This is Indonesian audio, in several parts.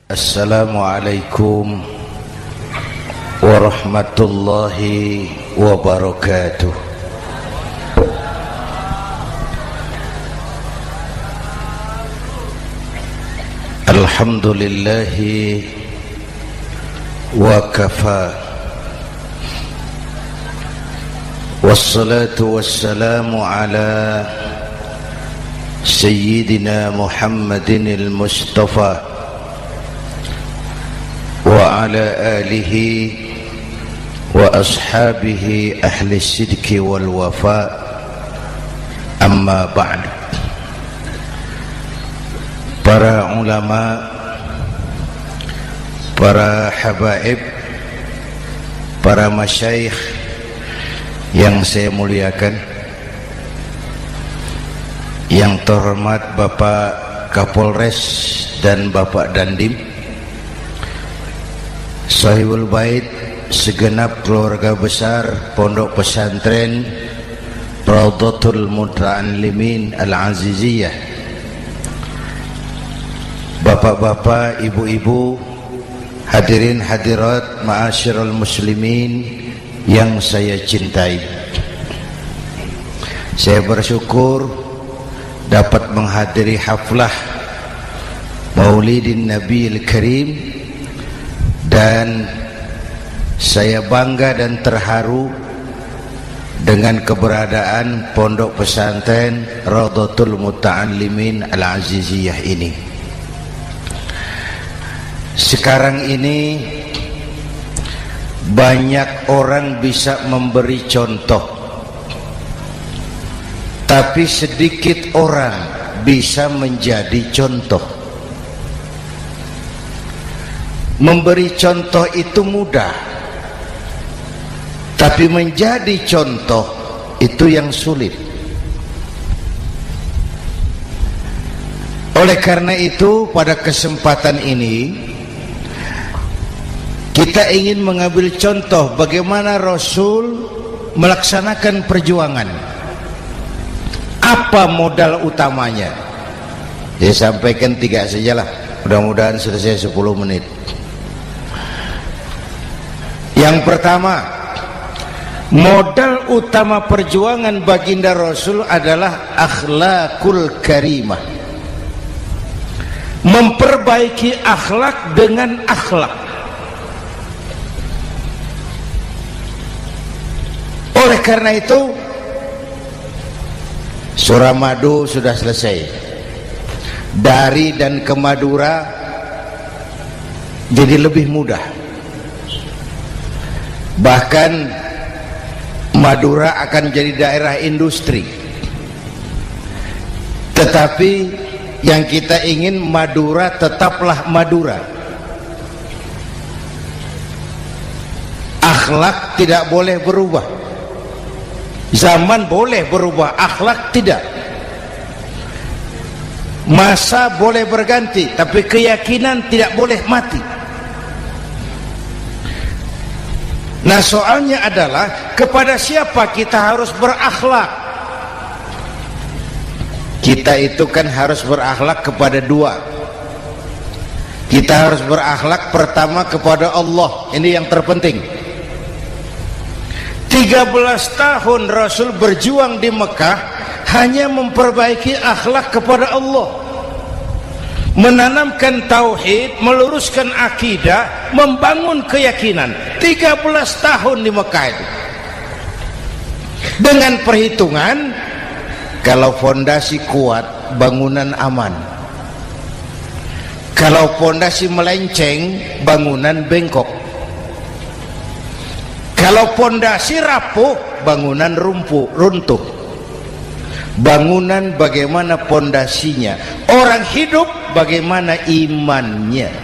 Assalamualaikum warahmatullahi wabarakatuh. Alhamdulillahi wa kafa, wassalatu wassalamu ala sayyidina Muhammadin al-Mustafa wa ala alihi wa ashabihi ahli sidqi wal wafa, amma ba'd. Para ulama, para habaib, para masyayikh yang saya muliakan, yang terhormat Bapak Kapolres dan Bapak Dandim, Sahibul Bait, segenap keluarga besar Pondok Pesantren Raudhatul Muta'allimin Al-Aziziyah, bapak-bapak, ibu-ibu, hadirin hadirat ma'asyiral muslimin yang saya cintai. Saya bersyukur dapat menghadiri haflah Maulidin Nabiil Karim, dan saya bangga dan terharu dengan keberadaan Pondok Pesantren Raudhatul Muta'allimin Al-Aziziyah ini. Sekarang ini banyak orang bisa memberi contoh, tapi sedikit orang bisa menjadi contoh. Memberi contoh itu mudah, tapi menjadi contoh itu yang sulit. Oleh karena itu, pada kesempatan ini kita ingin mengambil contoh bagaimana Rasul melaksanakan perjuangan. Apa modal utamanya? Saya sampaikan 3 sajalah, mudah-mudahan selesai 10 menit. Yang pertama, modal utama perjuangan baginda Rasul adalah akhlakul karimah. Memperbaiki akhlak dengan akhlak. Oleh karena itu, surah Madu sudah selesai. Dari dan ke Madura jadi lebih mudah. Bahkan Madura akan jadi daerah industri. Tetapi yang kita ingin, Madura tetaplah Madura. Akhlak tidak boleh berubah. Zaman boleh berubah, akhlak tidak. Masa boleh berganti, tapi keyakinan tidak boleh mati. Nah, soalnya adalah kepada siapa kita harus berakhlak? Kita itu kan harus berakhlak kepada 2. Kita harus berakhlak pertama kepada Allah. Ini yang terpenting. 13 tahun Rasul berjuang di Mekah hanya memperbaiki akhlak kepada Allah, menanamkan tauhid, meluruskan akidah, membangun keyakinan. 13 tahun di Mekah itu, dengan perhitungan kalau fondasi kuat, bangunan aman. Kalau fondasi melenceng, bangunan bengkok. Kalau fondasi rapuh, bangunan runtuh. Bangunan bagaimana fondasinya, orang hidup bagaimana imannya.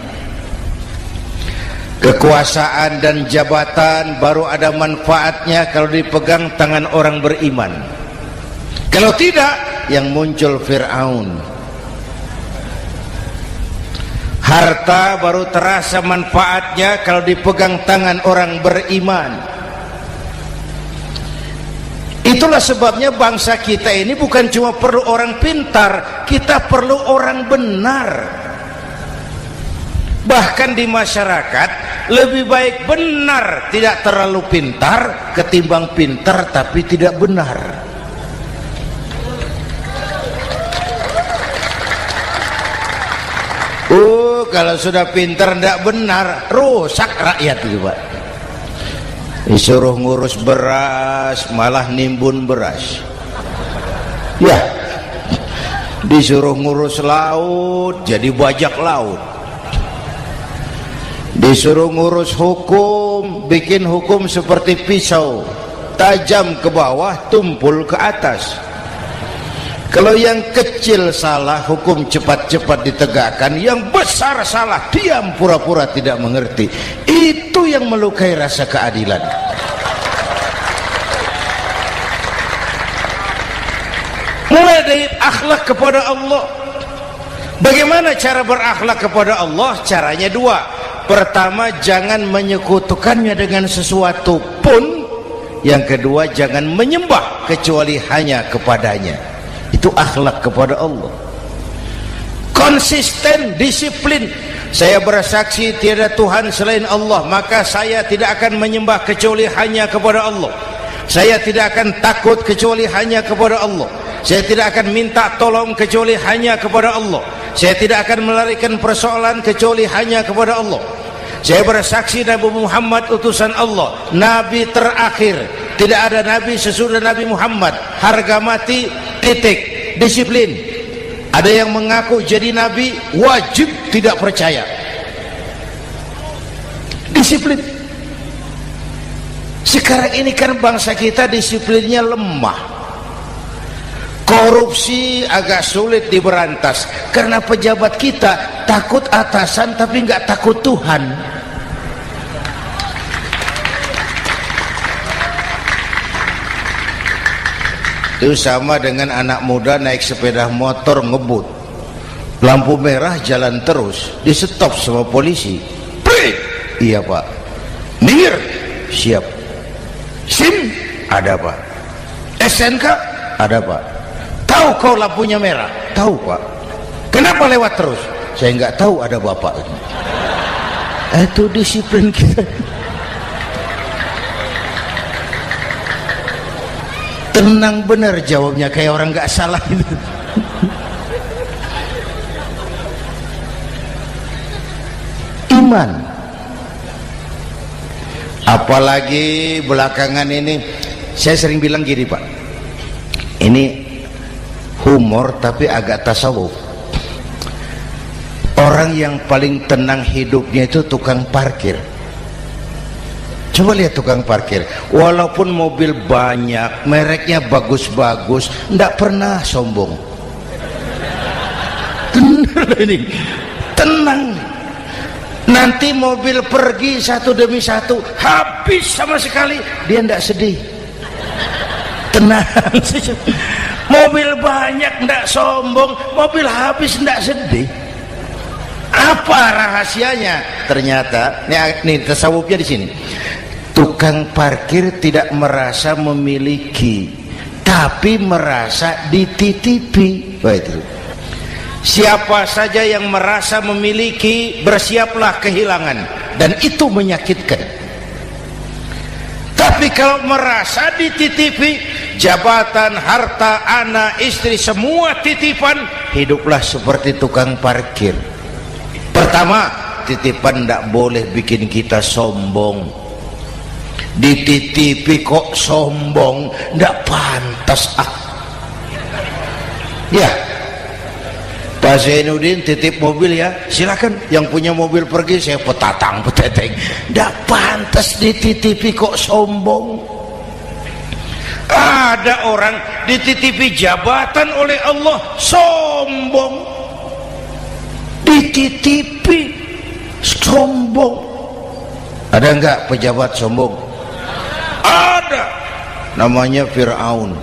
Kekuasaan dan jabatan baru ada manfaatnya kalau dipegang tangan orang beriman. Kalau tidak, yang muncul Fir'aun. Harta baru terasa manfaatnya kalau dipegang tangan orang beriman. Itulah sebabnya bangsa kita ini bukan cuma perlu orang pintar, kita perlu orang benar. Bahkan di masyarakat lebih baik benar tidak terlalu pintar ketimbang pintar tapi tidak benar. Kalau sudah pintar tidak benar, rusak rakyat itu Pak. Disuruh ngurus beras malah nimbun beras, ya. Disuruh ngurus laut jadi bajak laut. Disuruh ngurus hukum, bikin hukum seperti pisau, tajam ke bawah, tumpul ke atas. Kalau yang kecil salah, hukum cepat-cepat ditegakkan. Yang besar salah, diam pura-pura tidak mengerti. Itu yang melukai rasa keadilan. Mulai dari akhlak kepada Allah. Bagaimana cara berakhlak kepada Allah? Caranya dua. Pertama, jangan menyekutukannya dengan sesuatu pun. Yang kedua, jangan menyembah kecuali hanya kepadanya. Itu akhlak kepada Allah. Konsisten, disiplin. Saya bersaksi tiada Tuhan selain Allah, maka saya tidak akan menyembah kecuali hanya kepada Allah. Saya tidak akan takut kecuali hanya kepada Allah. Saya tidak akan minta tolong kecuali hanya kepada Allah. Saya tidak akan melarikan persoalan kecuali hanya kepada Allah. Saya bersaksi Nabi Muhammad utusan Allah, Nabi terakhir. Tidak ada Nabi sesudah Nabi Muhammad. Harga mati, titik. Disiplin. Ada yang mengaku jadi Nabi, wajib tidak percaya. Disiplin. Sekarang ini kan bangsa kita disiplinnya lemah. Korupsi agak sulit diberantas karena pejabat kita takut atasan tapi nggak takut Tuhan. Itu sama dengan anak muda naik sepeda motor ngebut, lampu merah jalan terus, di stop sama polisi. Prit, iya Pak. Minggir, siap. SIM ada Pak. SNK ada Pak. Tahu kau lampunya merah? Tahu Pak. Kenapa lewat terus? Saya nggak tahu, ada Bapak. Itu disiplin kita. Tenang benar jawabnya, kayak orang nggak salah itu. Iman. Apalagi belakangan ini saya sering bilang gini Pak, ini humor tapi agak tasawuf. Orang yang paling tenang hidupnya itu tukang parkir. Coba lihat tukang parkir, walaupun mobil banyak, mereknya bagus-bagus, tidak pernah sombong. Ini tenang. Nanti mobil pergi satu demi satu, habis sama sekali, dia tidak sedih. Tenang. Mobil banyak tidak sombong, mobil habis tidak sedih. Apa rahasianya? Ternyata, ini tasawufnya di sini. Tukang parkir tidak merasa memiliki, tapi merasa dititipi. Itu. Siapa saja yang merasa memiliki, bersiaplah kehilangan, dan itu menyakitkan. Tapi kalau merasa dititipi, jabatan, harta, anak, istri, semua titipan, hiduplah seperti tukang parkir. Pertama, titipan tidak boleh bikin kita sombong. Dititipi kok sombong, tidak pantas. Ya, Pak Zainuddin titip mobil ya, silakan. Yang punya mobil pergi, saya petatang peteteng. Tidak pantas dititipi kok sombong. Ada orang dititipi jabatan oleh Allah sombong. Dititipi sombong. Ada enggak pejabat sombong? Ada, namanya Fir'aun.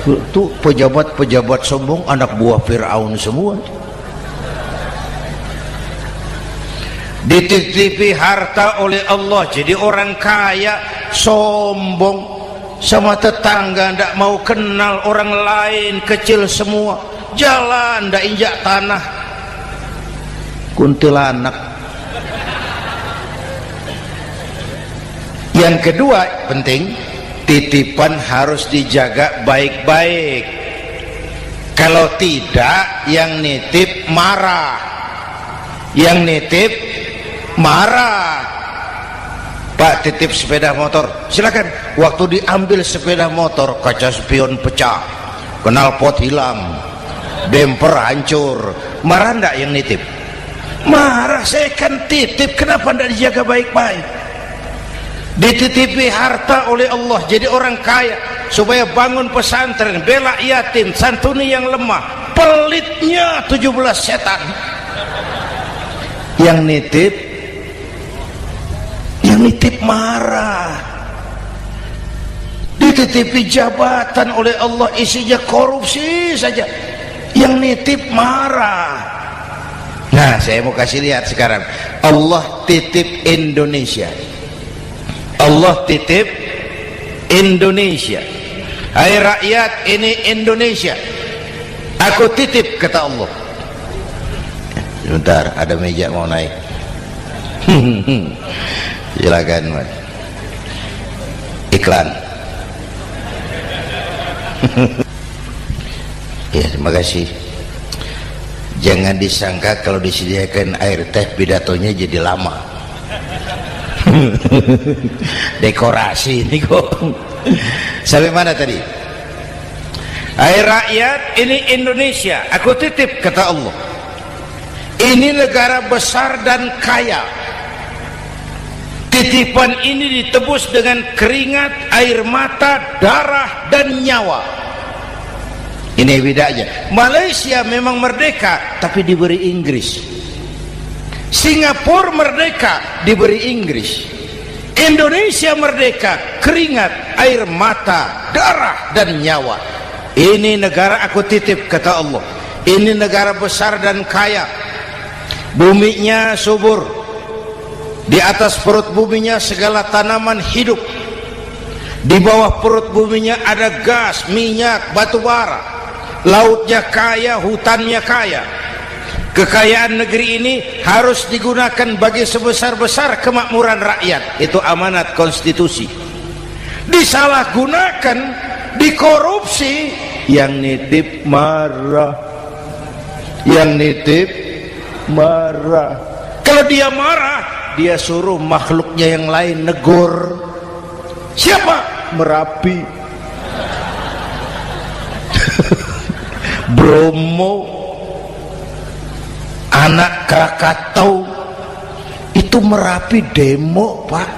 Itu pejabat-pejabat sombong anak buah Fir'aun semua. Dititipi harta oleh Allah, jadi orang kaya sombong, sama tetangga tidak mau kenal, orang lain kecil semua, jalan tidak injak tanah. kuntilanak. Yang kedua penting, titipan harus dijaga baik-baik. Kalau tidak, yang nitip marah. Yang nitip marah. Pak, titip sepeda motor, silakan. Waktu diambil sepeda motor, kaca spion pecah, knalpot hilang, bemper hancur. Marah enggak yang nitip? Marah. Saya kan titip, kenapa enggak dijaga baik-baik? Dititipi harta oleh Allah jadi orang kaya supaya bangun pesantren, bela yatim, santuni yang lemah. Pelitnya 17 setan. Yang nitip marah. Dititipi jabatan oleh Allah isinya korupsi saja, yang nitip marah. Nah, saya mau kasih lihat sekarang. Allah titip Indonesia. Allah titip Indonesia. Hai rakyat, ini Indonesia, aku titip, kata Allah. Sebentar, ada meja mau naik. Silakan, Mas. Iklan. Ya, terima kasih. Jangan disangka kalau disediakan air teh pidatonya jadi lama. Dekorasi ini kok. Sampai mana tadi? Hai rakyat, ini Indonesia, aku titip, kata Allah. Ini negara besar dan kaya. Titipan ini ditebus dengan keringat, air mata, darah, dan nyawa. Ini bedanya. Malaysia memang merdeka, tapi diberi Inggris. Singapura merdeka, diberi Inggris. Indonesia merdeka, keringat, air mata, darah, dan nyawa. Ini negara aku titip, kata Allah. Ini negara besar dan kaya. Buminya subur. Di atas perut buminya segala tanaman hidup. Di bawah perut buminya ada gas, minyak, batu bara. Lautnya kaya, hutannya kaya. Kekayaan negeri ini harus digunakan bagi sebesar-besar kemakmuran rakyat. Itu amanat konstitusi. Disalahgunakan, dikorupsi, yang nitip marah. Yang nitip marah. Kalau dia marah, dia suruh makhluknya yang lain negur. Siapa? Merapi, Bromo, anak Krakatau. Itu Merapi demo, Pak.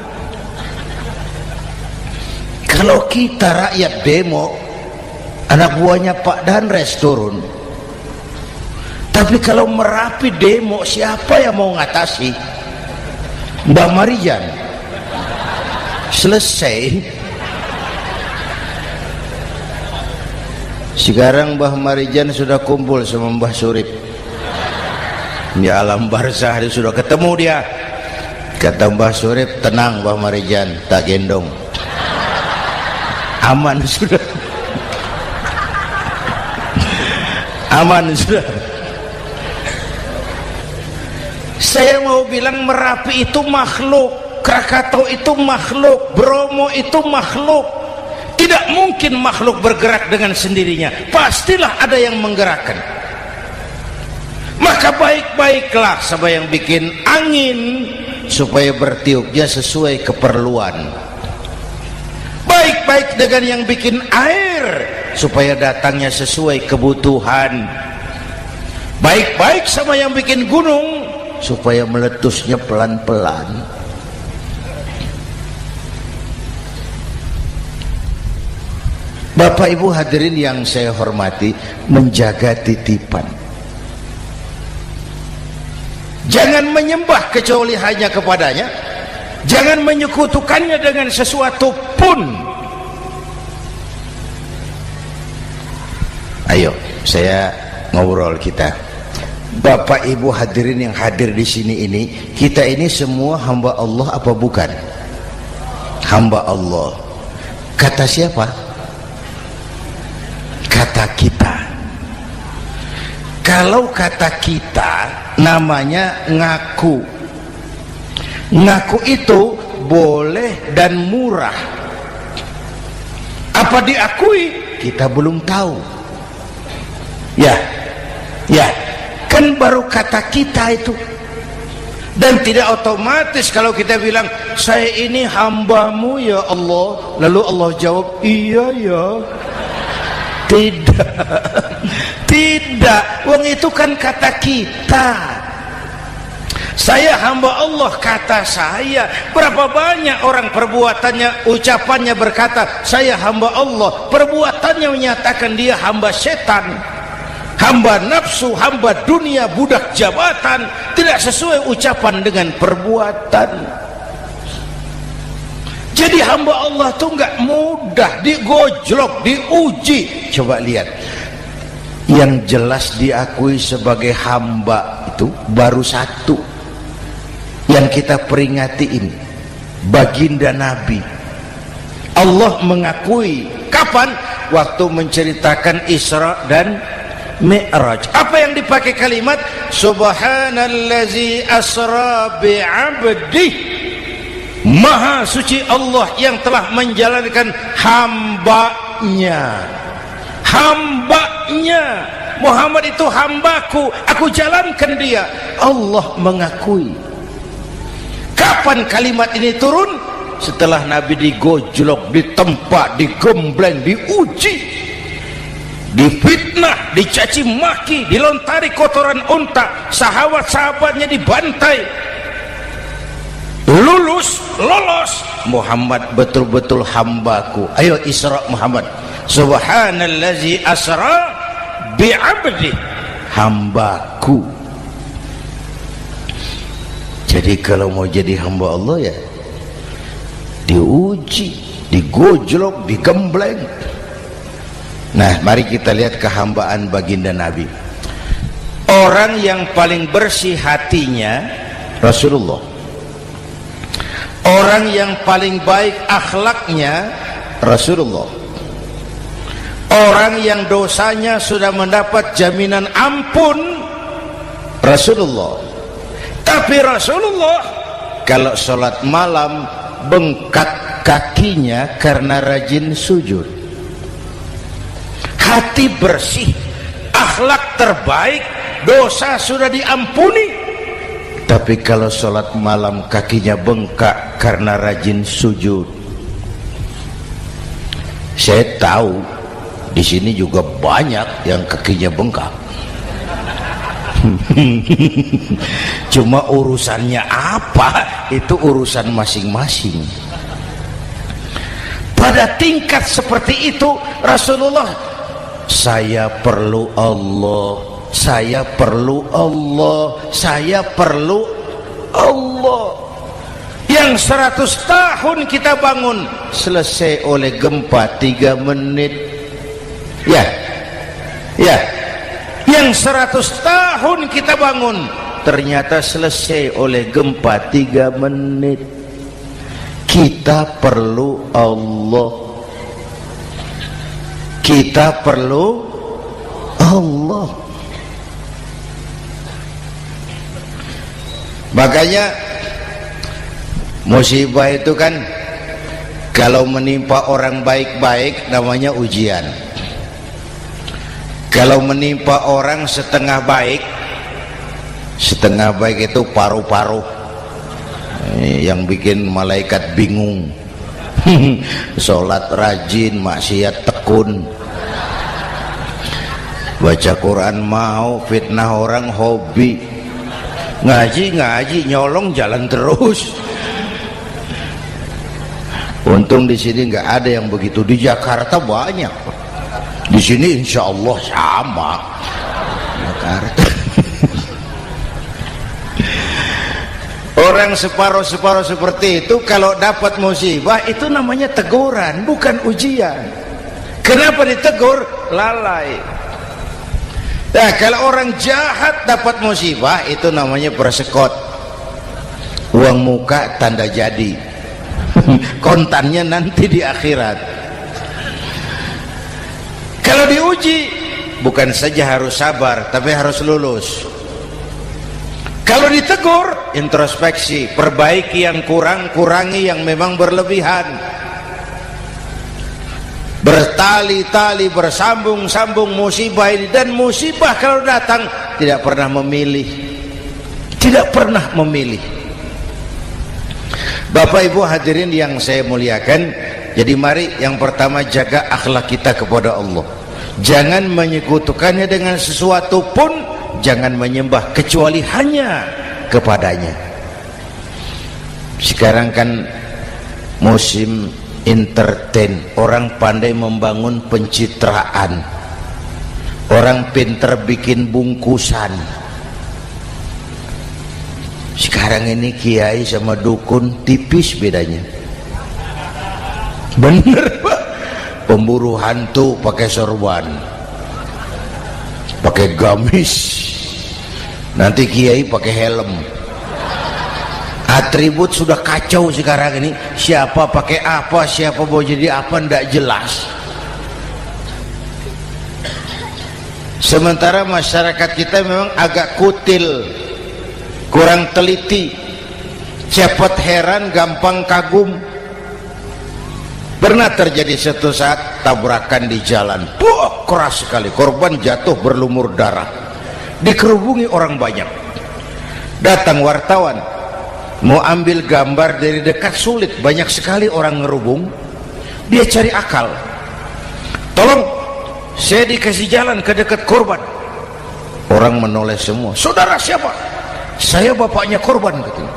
Kalau kita rakyat demo, anak buahnya Pak Danres turun. Tapi kalau Merapi demo, siapa yang mau ngatasi? Mbah Marijan. Selesai. Sekarang Mbah Marijan sudah kumpul sama Mbah Surip di alam barzah. Dia sudah ketemu dia. Kata Mbah Surip, tenang Mbah Marijan, tak gendong, aman sudah. Aman sudah. Saya mau bilang Merapi itu makhluk, Krakatau itu makhluk, Bromo itu makhluk. Tidak mungkin makhluk bergerak dengan sendirinya, pastilah ada yang menggerakkan. Maka baik-baiklah sama yang bikin angin supaya bertiupnya sesuai keperluan. Baik-baik dengan yang bikin air supaya datangnya sesuai kebutuhan. Baik-baik sama yang bikin gunung supaya meletusnya pelan-pelan. Bapak Ibu hadirin yang saya hormati, menjaga titipan. Jangan menyembah kecuali hanya kepadanya. Jangan menyekutukannya dengan sesuatu pun. Ayo, saya ngobrol kita. Bapak Ibu hadirin yang hadir di sini ini, kita ini semua hamba Allah apa bukan? Hamba Allah. Kata siapa? Kata kita. Kalau kata kita, namanya ngaku. Ngaku itu boleh dan murah. Apa diakui? Kita belum tahu. Ya, kan baru kata kita itu. Dan tidak otomatis kalau kita bilang saya ini hambamu ya Allah, lalu Allah jawab iya ya. Tidak, wong itu kan kata kita. Saya hamba Allah, kata saya. Berapa banyak orang perbuatannya, ucapannya berkata saya hamba Allah, perbuatannya menyatakan dia hamba setan, hamba nafsu, hamba dunia, budak jabatan. Tidak sesuai ucapan dengan perbuatan. Jadi hamba Allah itu nggak mudah, digojlok, diuji. Coba lihat, yang jelas diakui sebagai hamba itu baru satu yang kita peringati ini, baginda Nabi. Allah mengakui kapan? Waktu menceritakan Isra dan Mi'raj. Apa yang dipakai kalimat? Subhanallazi asra bi'abdih. Maha suci Allah yang telah menjalankan hambanya. Hambanya. Muhammad itu hambaku, aku jalankan dia. Allah mengakui. Kapan kalimat ini turun? Setelah Nabi digojlok, ditempa, digembleng, diuji, difitnah, dicaci maki, dilontari kotoran unta, sahabat-sahabatnya dibantai. Lolos, Muhammad betul-betul hambaku. Ayo Isra Muhammad. Subhanallazi asra bi'abdi, hambaku. Jadi kalau mau jadi hamba Allah ya diuji, digojlok, digembleng. Nah, mari kita lihat kehambaan baginda Nabi. Orang yang paling bersih hatinya Rasulullah. Orang yang paling baik akhlaknya Rasulullah. Orang yang dosanya sudah mendapat jaminan ampun Rasulullah. Tapi Rasulullah kalau sholat malam bengkak kakinya karena rajin sujud. Hati bersih, akhlak terbaik, dosa sudah diampuni. Tapi kalau sholat malam kakinya bengkak karena rajin sujud. Saya tahu di sini juga banyak yang kakinya bengkak. Cuma urusannya apa, itu urusan masing-masing. Pada tingkat seperti itu Rasulullah, saya perlu Allah, saya perlu Allah, saya perlu Allah. Yang 100 tahun kita bangun selesai oleh gempa 3 menit. Ya, yang 100 tahun kita bangun ternyata selesai oleh gempa 3 menit. Kita perlu Allah, kita perlu Allah. Makanya musibah itu kan kalau menimpa orang baik-baik namanya ujian. Kalau menimpa orang setengah baik itu paru-paru yang bikin malaikat bingung. Sholat rajin, maksiat tekun, baca Quran mau, fitnah orang hobi, ngaji nyolong jalan terus. Untung di sini nggak ada yang begitu. Di Jakarta banyak. Di sini insya Allah sama. Jakarta. Orang separuh-separuh seperti itu kalau dapat musibah itu namanya teguran, bukan ujian. Kenapa ditegur? Lalai. Nah, kalau orang jahat dapat musibah itu namanya persekot. Uang muka tanda jadi. Kontannya nanti di akhirat. Kalau diuji bukan saja harus sabar tapi harus lulus. Kalau ditegur, introspeksi, perbaiki yang kurang, kurangi yang memang berlebihan. Bertali-tali, bersambung-sambung musibah ini, dan musibah kalau datang tidak pernah memilih, tidak pernah memilih. Bapak Ibu hadirin yang saya muliakan, jadi mari yang pertama jaga akhlak kita kepada Allah. Jangan menyekutukannya dengan sesuatu pun, jangan menyembah kecuali hanya kepadanya. Sekarang kan musim entertain, orang pandai membangun pencitraan, orang pinter bikin bungkusan. Sekarang ini kiai sama dukun tipis bedanya. Bener Pak, pemburu hantu pakai sorban, pakai gamis, nanti kiai pakai helm. Atribut sudah kacau sekarang ini, siapa pakai apa, siapa mau jadi apa, tidak jelas. Sementara masyarakat kita memang agak kutil, kurang teliti, cepat heran, gampang kagum. Pernah terjadi suatu saat tabrakan di jalan, keras sekali, korban jatuh berlumur darah, dikerubungi orang banyak. Datang wartawan mau ambil gambar dari dekat, sulit, banyak sekali orang ngerubung. Dia cari akal, tolong saya dikasih jalan ke dekat korban. Orang menoleh semua, saudara siapa? Saya bapaknya korban, katanya.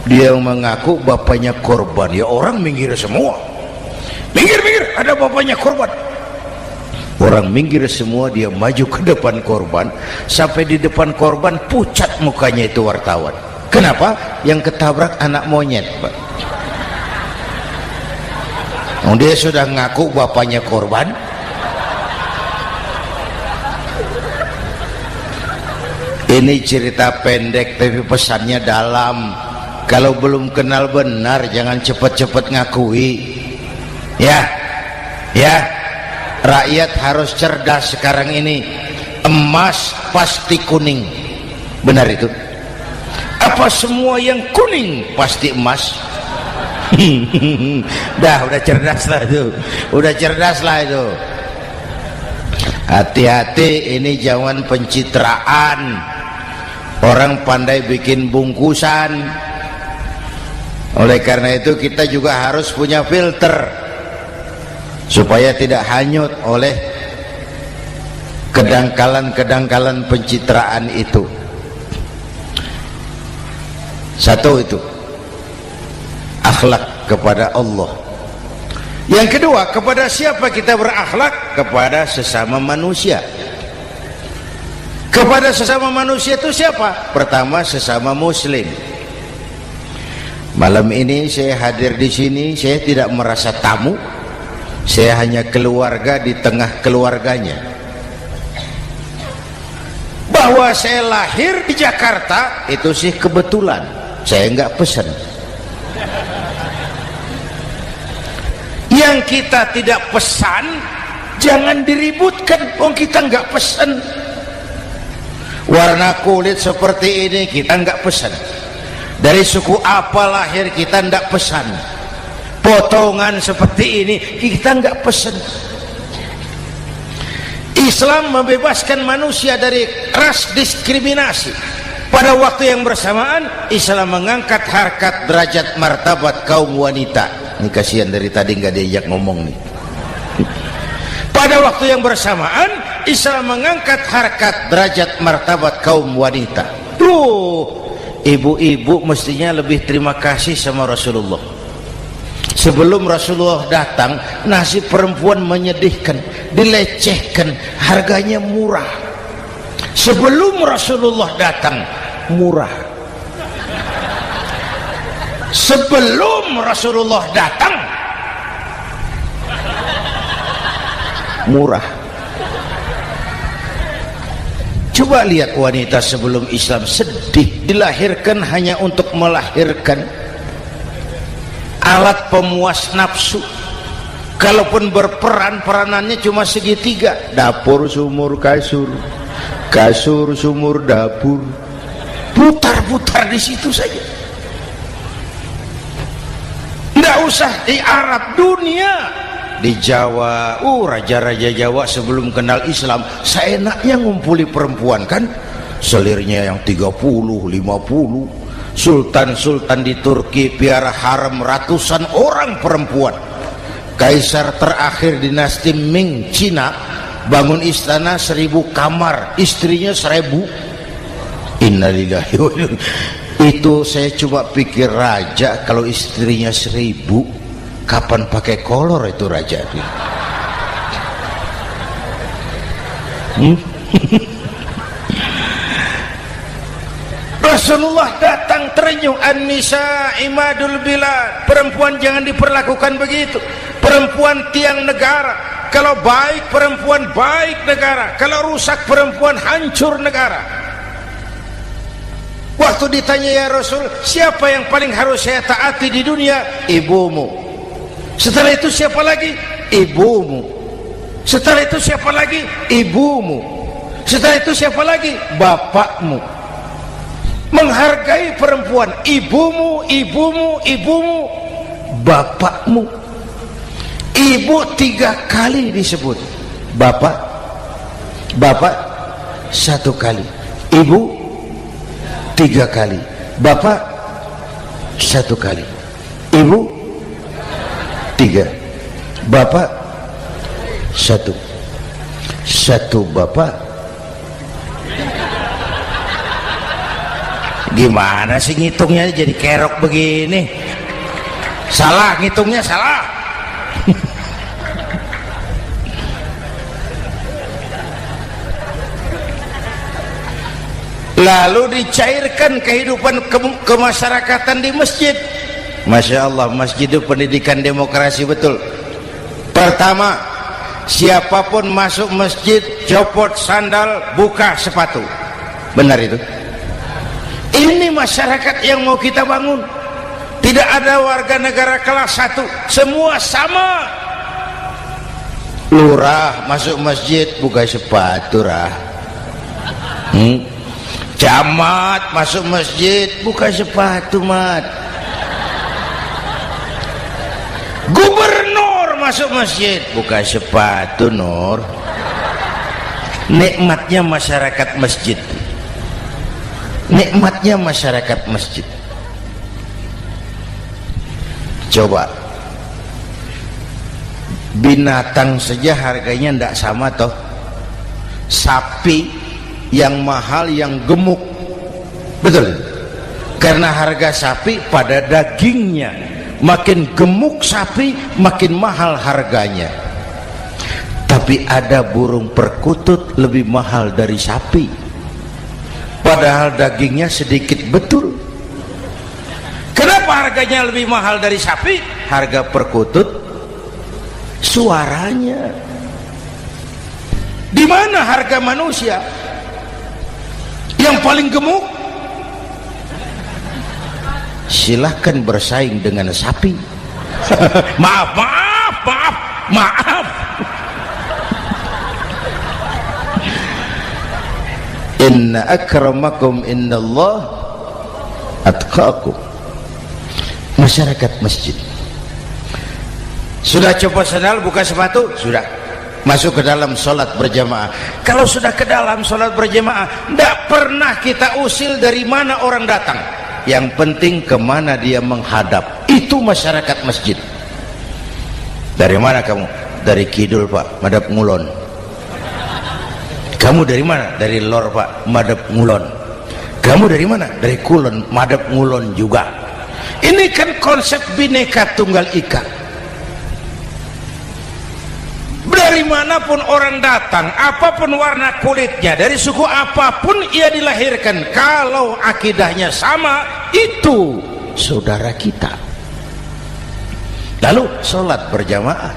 Dia mengaku bapaknya korban, ya orang minggir semua. Minggir, ada bapaknya korban. Orang minggir semua, dia maju ke depan korban. Sampai di depan korban pucat mukanya itu wartawan. Kenapa? Yang ketabrak anak monyet, Pak. Dia sudah ngaku bapaknya korban. Ini cerita pendek tapi pesannya dalam. Kalau belum kenal benar jangan cepat-cepat ngakui. Ya, rakyat harus cerdas sekarang ini. Emas pasti kuning, benar itu? Apa semua yang kuning pasti emas? udah cerdas lah itu, Hati-hati, ini jangan pencitraan. Orang pandai bikin bungkusan. Oleh karena itu kita juga harus punya filter supaya tidak hanyut oleh kedangkalan-kedangkalan pencitraan itu. Satu itu akhlak kepada Allah. Yang kedua, kepada siapa kita berakhlak? Kepada sesama manusia. Kepada sesama manusia itu siapa? Pertama, sesama muslim. Malam ini saya hadir di sini, saya tidak merasa tamu. Saya hanya keluarga di tengah keluarganya. Bahwa saya lahir di Jakarta itu sih kebetulan, saya nggak pesan. Yang kita tidak pesan jangan diributkan. Kita nggak pesan. Warna kulit seperti ini kita nggak pesan. Dari suku apa lahir kita nggak pesan. Potongan seperti ini kita nggak pesan. Islam membebaskan manusia dari ras diskriminasi. Pada waktu yang bersamaan Islam mengangkat harkat, derajat, martabat kaum wanita. Ini kasihan dari tadi nggak diajak ngomong nih. Pada waktu yang bersamaan Islam mengangkat harkat, derajat, martabat kaum wanita. Ibu-ibu mestinya lebih terima kasih sama Rasulullah. Sebelum Rasulullah datang, nasib perempuan menyedihkan, dilecehkan, harganya murah. Sebelum Rasulullah datang, murah. Sebelum Rasulullah datang, murah. Coba lihat wanita sebelum Islam, sedih, dilahirkan hanya untuk melahirkan, alat pemuas nafsu. Kalaupun berperan, peranannya cuma segitiga, dapur sumur kasur, kasur sumur dapur. putar-putar di situ saja. Tidak usah di Arab, dunia, di Jawa. Raja-raja Jawa sebelum kenal Islam seenaknya ngumpuli perempuan kan, selirnya yang 30, 50. Sultan-sultan di Turki piara harem ratusan orang perempuan. Kaisar terakhir dinasti Ming Cina bangun istana 1000 kamar, istrinya 1000. Innalillahi wa inna ilaihi. Itu saya coba pikir, raja kalau istrinya 1000, kapan pakai kolor itu raja? Rasulullah datang terenyuh, an-nisa imadul bilad, perempuan jangan diperlakukan begitu, perempuan tiang negara. Kalau baik perempuan baik negara, kalau rusak perempuan hancur negara. Waktu ditanya, ya Rasul, siapa yang paling harus saya taati di dunia? Ibumu. Setelah itu siapa lagi? Ibumu. Setelah itu siapa lagi? Ibumu. Setelah itu siapa lagi? Bapakmu. Menghargai perempuan, ibumu, ibumu, ibumu, bapakmu. Ibu 3 kali disebut, bapak 1 kali, ibu 3 kali, bapak 1 kali, ibu 3, bapak 1 bapak. Gimana sih ngitungnya jadi kerok begini? Salah ngitungnya, salah. Lalu dicairkan kehidupan kemasyarakatan di masjid. Masya Allah, masjid itu pendidikan demokrasi betul. Pertama, siapapun masuk masjid copot sandal, buka sepatu. Benar itu? Ini masyarakat yang mau kita bangun. Tidak ada warga negara kelas 1, semua sama. Lurah masuk masjid buka sepatu, rah. Camat masuk masjid buka sepatu, mat. Gubernur masuk masjid buka sepatu, Nur. Nikmatnya masyarakat masjid, nikmatnya masyarakat masjid. Coba binatang saja harganya tidak sama toh. Sapi yang mahal, yang gemuk, betul, karena harga sapi pada dagingnya. Makin gemuk sapi makin mahal harganya. Tapi ada burung perkutut lebih mahal dari sapi, padahal dagingnya sedikit, betul. Kenapa harganya lebih mahal dari sapi? Harga perkutut suaranya. Di mana harga manusia? Yang paling gemuk silahkan bersaing dengan sapi. maaf inna akramakum indallah atqakum. Masyarakat masjid sudah coba sandal, buka sepatu, sudah masuk ke dalam sholat berjamaah. Kalau sudah ke dalam sholat berjamaah, tidak pernah kita usil dari mana orang datang. Yang penting kemana dia menghadap. Itu masyarakat masjid. Dari mana kamu? Dari kidul, Pak, madhab ngulon. Kamu dari mana? Dari lor, Pak, madhab ngulon. Kamu dari mana? Dari kulon, madhab ngulon juga. Ini kan konsep Bhinneka Tunggal Ika. Dari manapun orang datang, apapun warna kulitnya, dari suku apapun ia dilahirkan, kalau akidahnya sama, itu saudara kita. Lalu sholat berjamaah.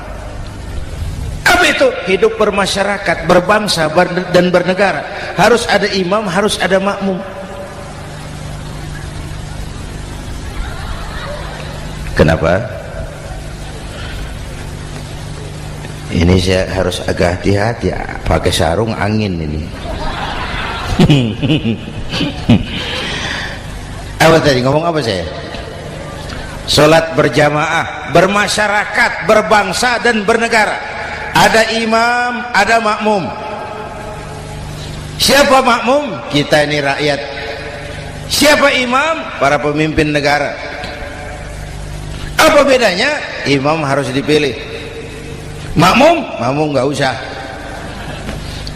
Apa itu? Hidup bermasyarakat, berbangsa dan bernegara. Harus ada imam, harus ada makmum. Kenapa? Ini saya harus agak hati-hati ya, pakai sarung angin ini. Apa tadi ngomong apa saya? Sholat berjamaah, bermasyarakat, berbangsa dan bernegara. Ada imam, ada makmum. Siapa makmum? Kita ini rakyat. Siapa imam? Para pemimpin negara. Apa bedanya? Imam harus dipilih. Makmum nggak usah.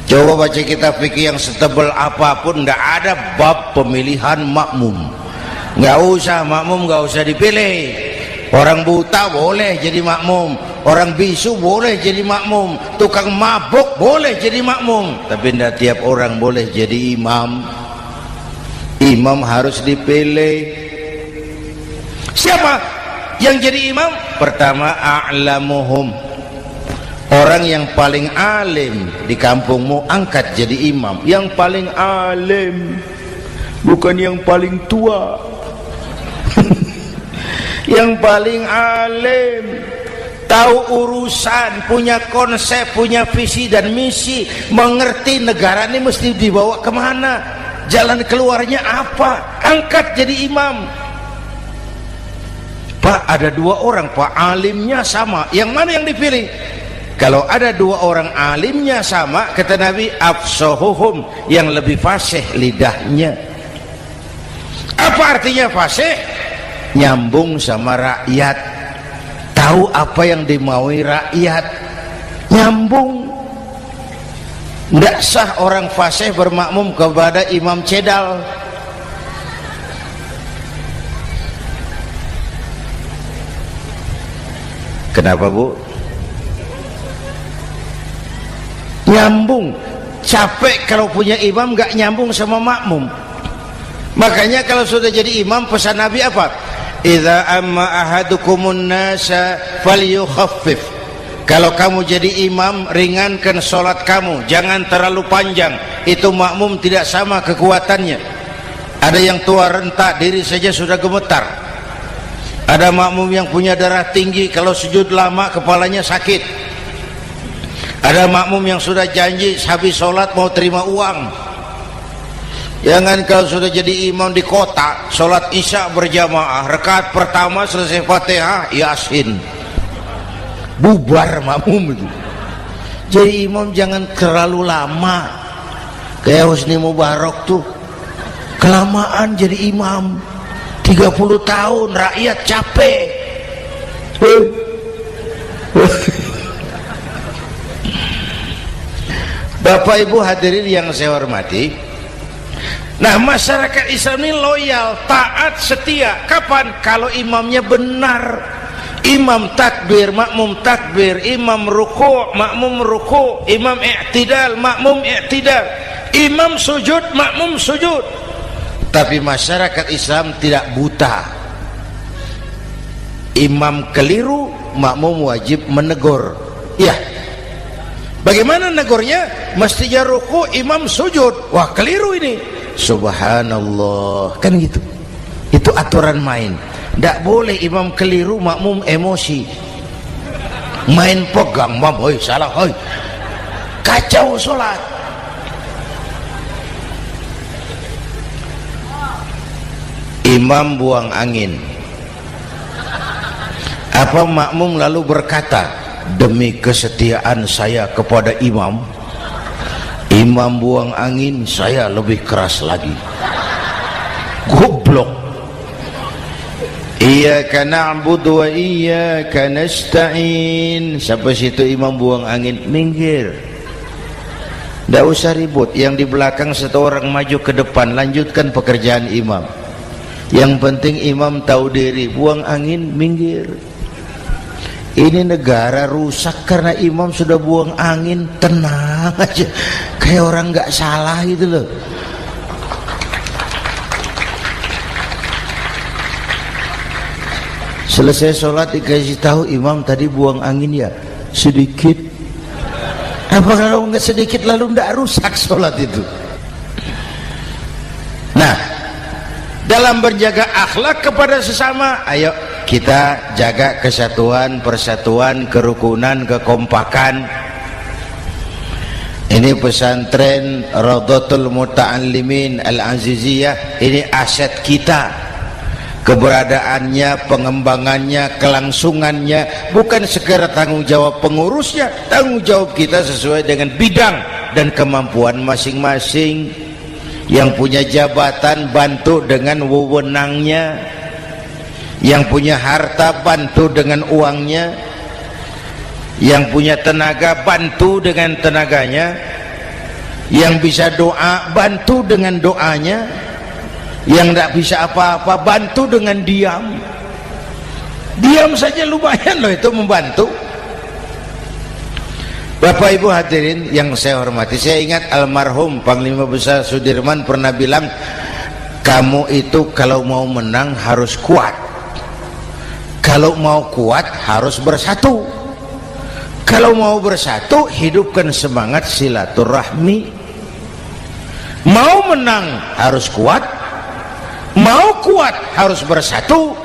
Coba baca kitab fikih yang setebal apapun, nggak ada bab pemilihan makmum. Nggak usah, makmum nggak usah dipilih. Orang buta boleh jadi makmum, orang bisu boleh jadi makmum, tukang mabuk boleh jadi makmum, tapi tidak tiap orang boleh jadi imam. Imam harus dipilih. Siapa yang jadi imam? Pertama, a'lamuhum, orang yang paling alim di kampungmu angkat jadi imam. Yang paling alim, bukan yang paling tua. Yang paling alim, tahu urusan, punya konsep, punya visi dan misi, mengerti negara ini mesti dibawa kemana, jalan keluarnya apa, angkat jadi imam. Pak, ada dua orang Pak, alimnya sama, yang mana yang dipilih? Kalau ada dua orang alimnya sama, kata Nabi, afsahuhum, yang lebih fasih lidahnya. Apa artinya fasih? Nyambung sama rakyat, tahu apa yang dimaui rakyat, nyambung. Tidak sah orang fasih bermakmum kepada imam cedal. Kenapa Bu? Nyambung. Capek kalau punya imam gak nyambung sama makmum. Makanya kalau sudah jadi imam, pesan Nabi apa? Idza amma ahadukumun nasa falyukhaffif. Kalau kamu jadi imam, ringankan sholat kamu, jangan terlalu panjang. Itu makmum tidak sama kekuatannya. Ada yang tua renta, diri saja sudah gemetar. Ada makmum yang punya darah tinggi, kalau sujud lama kepalanya sakit. Ada makmum yang sudah janji habis sholat mau terima uang. Jangan kalau sudah jadi imam di kota, sholat isya berjamaah, rakaat pertama selesai Fatihah, Yasin, bubar makmum itu. Jadi imam jangan terlalu lama, kayak Husni Mubarak tuh, kelamaan jadi imam, 30 tahun, rakyat capek. Bapak Ibu hadirin yang saya hormati, nah masyarakat Islam ini loyal, taat, setia. Kapan? Kalau imamnya benar. Imam takbir, makmum takbir, imam ruku', makmum ruku', imam i'tidal, makmum i'tidal, imam sujud, makmum sujud. Tapi masyarakat Islam tidak buta. Imam keliru, makmum wajib menegur. Ya, bagaimana negurnya? Mestinya ruku', imam sujud. Wah, keliru ini. Subhanallah, kan gitu. Itu aturan main. Tidak boleh imam keliru, makmum emosi, main pegang, mam, hoi salah, hoi, kacau sholat. Imam buang angin, apa makmum lalu berkata, demi kesetiaan saya kepada imam, imam buang angin, saya lebih keras lagi. Goblok. Iyyaka na'budu wa iyyaka nasta'in. Sampai situ imam buang angin, minggir. Tidak usah ribut. Yang di belakang satu orang maju ke depan, lanjutkan pekerjaan imam. Yang penting imam tahu diri, buang angin, minggir. Ini negara rusak karena imam sudah buang angin. Tenang aja, kayak orang nggak salah gitu loh. Selesai sholat dikasih tahu, imam tadi buang angin ya sedikit. Apa kalau nggak sedikit lalu nggak rusak sholat itu? Nah, dalam berjaga akhlak kepada sesama, ayo kita jaga kesatuan, persatuan, kerukunan, kekompakan. Ini pesantren Raudhatul Muta'allimin Al-Aziziyah, ini aset kita. keberadaannya, pengembangannya, kelangsungannya, bukan sekedar tanggung jawab pengurusnya, tanggung jawab kita sesuai dengan bidang dan kemampuan masing-masing. Yang punya jabatan bantu dengan wewenangnya, yang punya harta bantu dengan uangnya, yang punya tenaga bantu dengan tenaganya, yang bisa doa bantu dengan doanya, yang tidak bisa apa-apa bantu dengan diam. Diam saja lumayan loh itu membantu. Bapak Ibu hadirin yang saya hormati, saya ingat almarhum Panglima Besar Sudirman pernah bilang, kamu itu kalau mau menang harus kuat, kalau mau kuat harus bersatu, kalau mau bersatu hidupkan semangat silaturahmi. Mau menang harus kuat, mau kuat harus bersatu,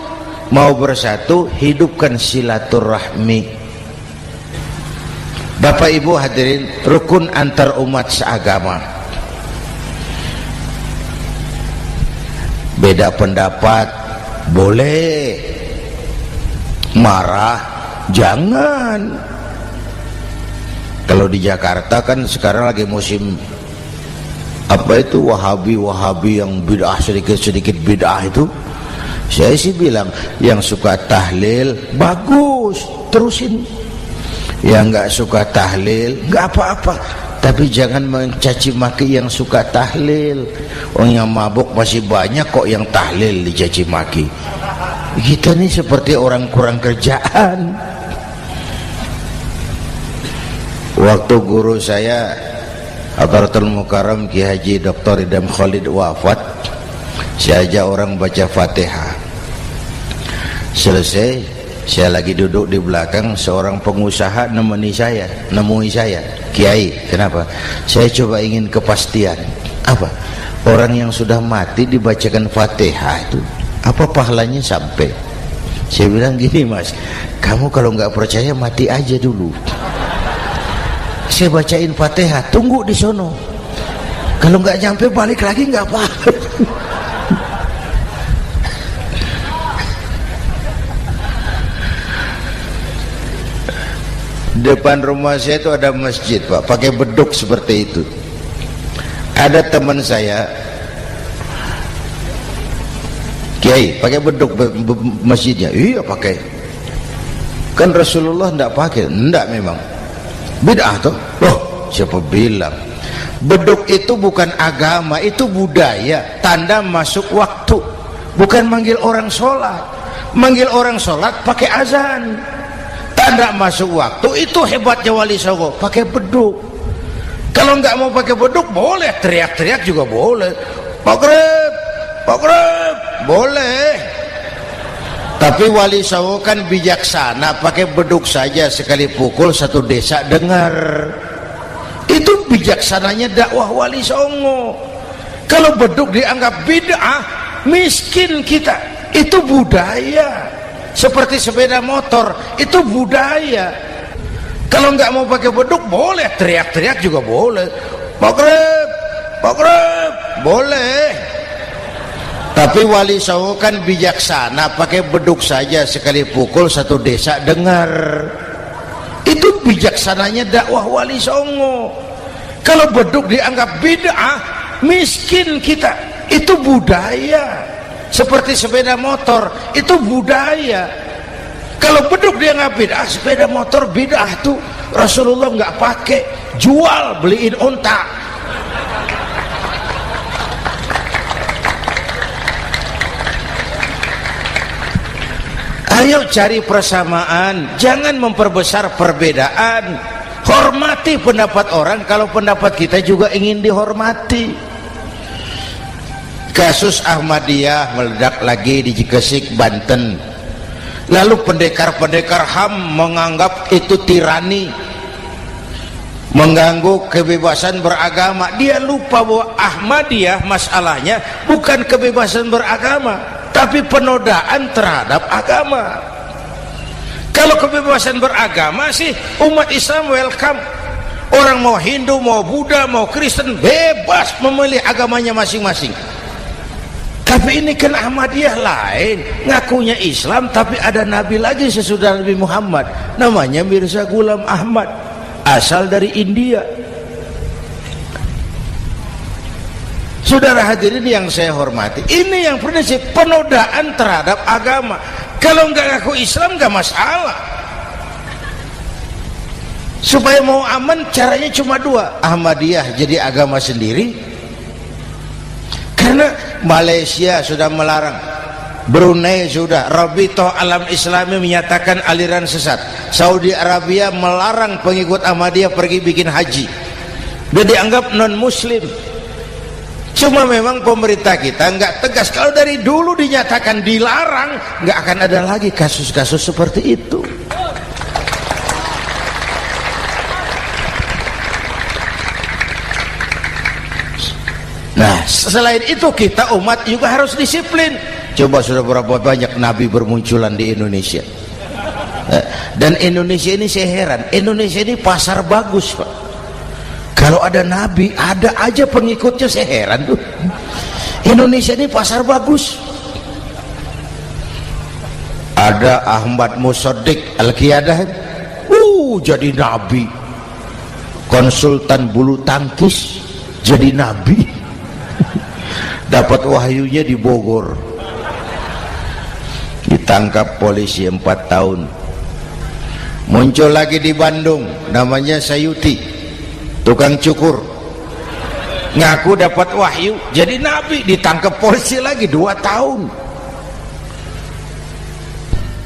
mau bersatu hidupkan silaturahmi. Bapak Ibu hadirin, rukun antar umat seagama. Beda pendapat boleh, marah jangan. Kalau di Jakarta kan sekarang lagi musim apa itu wahabi yang bid'ah, sedikit bid'ah itu. Saya sih bilang yang suka tahlil bagus, terusin. Yang nggak suka tahlil nggak apa-apa, tapi jangan mencaci maki yang suka tahlil. Orang yang mabuk masih banyak kok yang tahlil dicaci maki. Kita nih seperti orang kurang kerjaan. Waktu guru saya Hadratul Mukarram Ki Haji Dr. Idham Khalid wafat, saya ajak orang baca Fatihah. Selesai, saya lagi duduk di belakang, seorang pengusaha nemui saya, Kiai, kenapa? Saya coba ingin kepastian. Apa? Orang yang sudah mati dibacakan Fatihah itu, apa pahalanya sampai? Saya bilang gini, Mas, kamu kalau nggak percaya mati aja dulu. Saya bacain Fatihah, tunggu di sono. Kalau nggak nyampe balik lagi nggak apa-apa. Depan rumah saya itu ada masjid, Pak, pakai beduk seperti itu. Ada teman saya, Kiai, pakai beduk masjidnya. Iya pakai. Kan Rasulullah tidak pakai. Tidak memang. Bid'ah tuh. Loh, siapa bilang? Beduk itu bukan agama, itu budaya, tanda masuk waktu. Bukan manggil orang sholat. Manggil orang sholat pakai azan. Tanda masuk waktu, itu hebatnya Wali Songo, pakai beduk. Kalau nggak mau pakai beduk boleh, teriak-teriak juga boleh. Maghrib, boleh. Tapi Wali Songo kan bijaksana, pakai beduk saja, sekali pukul satu desa dengar. Itu bijaksananya dakwah Wali Songo. Kalau beduk dianggap bid'ah, miskin kita. Itu budaya. Seperti sepeda motor, itu budaya. Kalau nggak mau pakai beduk boleh, teriak-teriak juga boleh. Maghrib, boleh. Tapi Wali Songo kan bijaksana, pakai beduk saja, sekali pukul satu desa dengar. Itu bijaksananya dakwah Wali Songo. Kalau beduk dianggap bid'ah, miskin kita. Itu budaya. Seperti sepeda motor, itu budaya. Kalau beduk dia nggak bid'ah, sepeda motor bid'ah tuh. Rasulullah nggak pakai, jual, beliin unta. Ayo cari persamaan, jangan memperbesar perbedaan. Hormati pendapat orang kalau pendapat kita juga ingin dihormati. Kasus Ahmadiyah meledak lagi di Cikesik, Banten. Lalu pendekar-pendekar HAM menganggap itu tirani, mengganggu kebebasan beragama. Dia lupa bahwa Ahmadiyah masalahnya bukan kebebasan beragama, tapi penodaan terhadap agama. Kalau kebebasan beragama sih umat Islam welcome. Orang mau Hindu, mau Buddha, mau Kristen bebas memilih agamanya masing-masing. Tapi ini kan Ahmadiyah lain, ngakunya Islam tapi ada nabi lagi sesudah Nabi Muhammad, namanya Mirza Ghulam Ahmad, asal dari India. Saudara hadirin yang saya hormati, ini yang prinsip penodaan terhadap agama. Kalau nggak ngaku Islam nggak masalah. Supaya mau aman caranya cuma dua, Ahmadiyah jadi agama sendiri, karena Malaysia sudah melarang, Brunei sudah, Rabithah Alam Islami menyatakan aliran sesat, Saudi Arabia melarang pengikut Ahmadiyah pergi bikin haji, dia dianggap non muslim. Cuma memang pemerintah kita nggak tegas. Kalau dari dulu dinyatakan dilarang, nggak akan ada lagi kasus-kasus seperti itu. Nah, selain itu kita umat juga harus disiplin. Coba sudah berapa banyak nabi bermunculan di Indonesia. Dan Indonesia ini saya heran, Indonesia ini pasar bagus, Pak. Kalau ada nabi, ada aja pengikutnya, saya heran tuh. Indonesia ini pasar bagus. Ada Ahmad Musaddiq Al-Qiyadah, jadi nabi. Konsultan bulu tangkis jadi nabi. Dapat wahyunya di Bogor, ditangkap polisi 4 tahun. Muncul lagi di Bandung, namanya Sayuti, tukang cukur, ngaku dapat wahyu jadi nabi, ditangkap polisi lagi 2 tahun.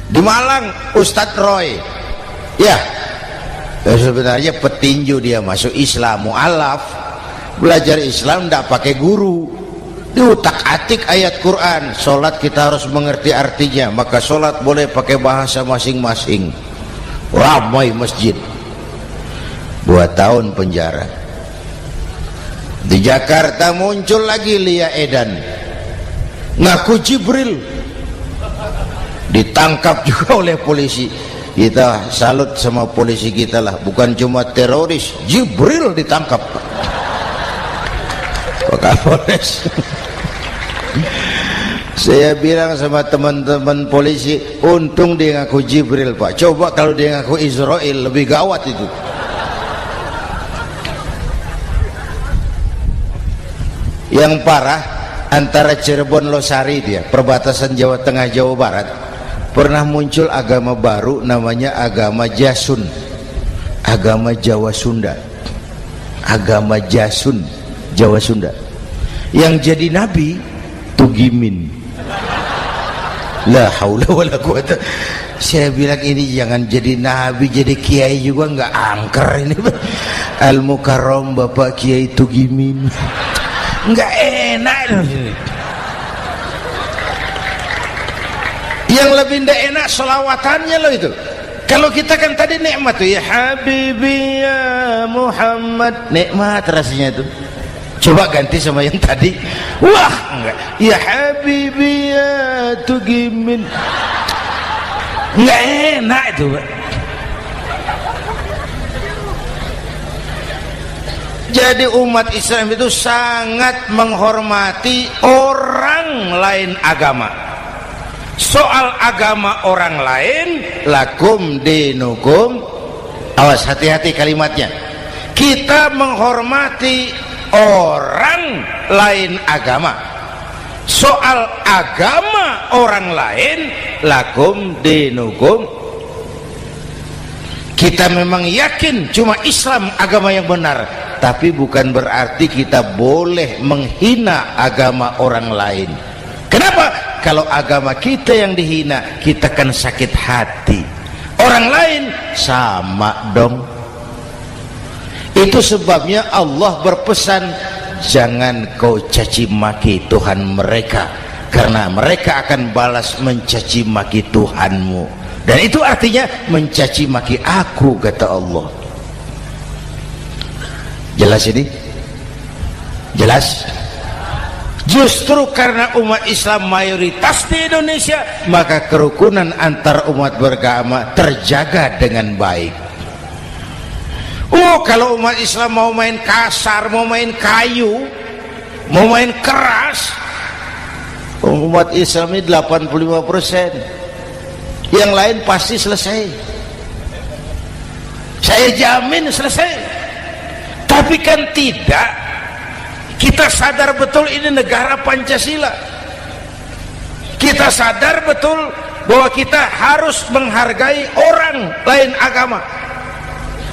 Di Malang Ustadz Roy, ya sebenarnya petinju, dia masuk Islam, mu'alaf, belajar Islam tidak pakai guru, diutak-atik ayat Quran. Sholat kita harus mengerti artinya, maka sholat boleh pakai bahasa masing-masing. Ramai masjid, 2 tahun penjara. Di Jakarta muncul lagi Lia Edan, ngaku Jibril, ditangkap juga oleh polisi. Kita salut sama polisi kita lah, bukan cuma teroris, Jibril ditangkap Pak Kapolres. Saya bilang sama teman-teman polisi, untung dia ngaku Jibril, Pak. Coba kalau dia ngaku Israel, lebih gawat itu. Yang parah, antara Cirebon Losari, dia perbatasan Jawa Tengah Jawa Barat, pernah muncul agama baru namanya agama Jasun, agama Jawa Sunda, agama Jasun Jawa Sunda. Yang jadi nabi Tugimin. La haula wala quwata. Saya bilang ini jangan jadi nabi, jadi kiai juga nggak angker ini. Al Mukarram Bapak Kiai Tugimin, nggak enak. Yang lebih ndak enak selawatannya loh itu. Kalau kita kan tadi nikmat tuh, ya Habibi ya Muhammad, nikmat rasanya itu. Coba ganti sama yang tadi, wah enggak, ya Habibi ya Tugimin, enggak enak itu, Pak. Jadi umat Islam itu sangat menghormati orang lain agama. Soal agama orang lain, lakum dinukum, awas hati-hati kalimatnya. Kita menghormati orang lain agama. Soal agama orang lain, lakum dinukum. Kita memang yakin cuma Islam agama yang benar, tapi bukan berarti kita boleh menghina agama orang lain. Kenapa? Kalau agama kita yang dihina, kita kan sakit hati. Orang lain sama dong. Itu sebabnya Allah berpesan, jangan kau caci maki Tuhan mereka, karena mereka akan balas mencaci maki Tuhanmu. Dan itu artinya mencaci maki aku, kata Allah. Jelas ini? Jelas? Justru karena umat Islam mayoritas di Indonesia, maka kerukunan antar umat beragama terjaga dengan baik. Oh, kalau umat Islam mau main kasar, mau main kayu, mau main keras, Umat Islam ini 85%, yang lain pasti selesai, saya jamin selesai. Tapi kan tidak, kita sadar betul ini negara Pancasila, kita sadar betul bahwa kita harus menghargai orang lain agama,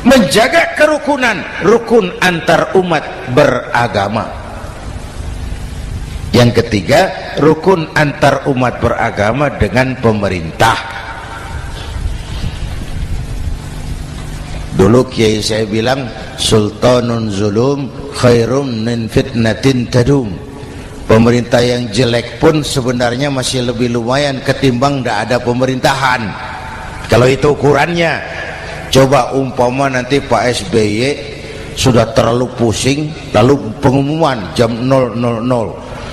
menjaga kerukunan, rukun antar umat beragama. Yang ketiga, rukun antar umat beragama dengan pemerintah. Dulu kiai saya bilang, sultanun zulum khairum min fitnatin tadum. Pemerintah yang jelek pun sebenarnya masih lebih lumayan ketimbang tidak ada pemerintahan, kalau itu ukurannya. Coba umpama nanti Pak SBY sudah terlalu pusing, lalu pengumuman jam 000,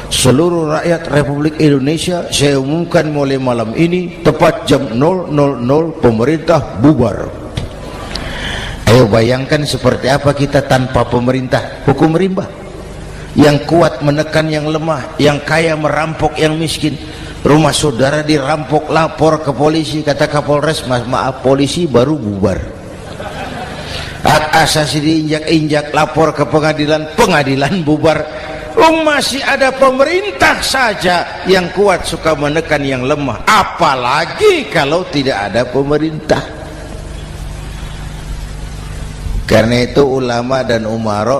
seluruh rakyat Republik Indonesia saya umumkan mulai malam ini tepat jam 000 pemerintah bubar. Ayo bayangkan seperti apa kita tanpa pemerintah. Hukum rimba, yang kuat menekan yang lemah, yang kaya merampok yang miskin. Rumah saudara dirampok, lapor ke polisi, kata Kapolres, maaf polisi baru bubar. Hak asasi diinjak-injak, lapor ke pengadilan, pengadilan bubar. Masih ada pemerintah saja yang kuat suka menekan yang lemah, apalagi kalau tidak ada pemerintah. Karena itu ulama dan umara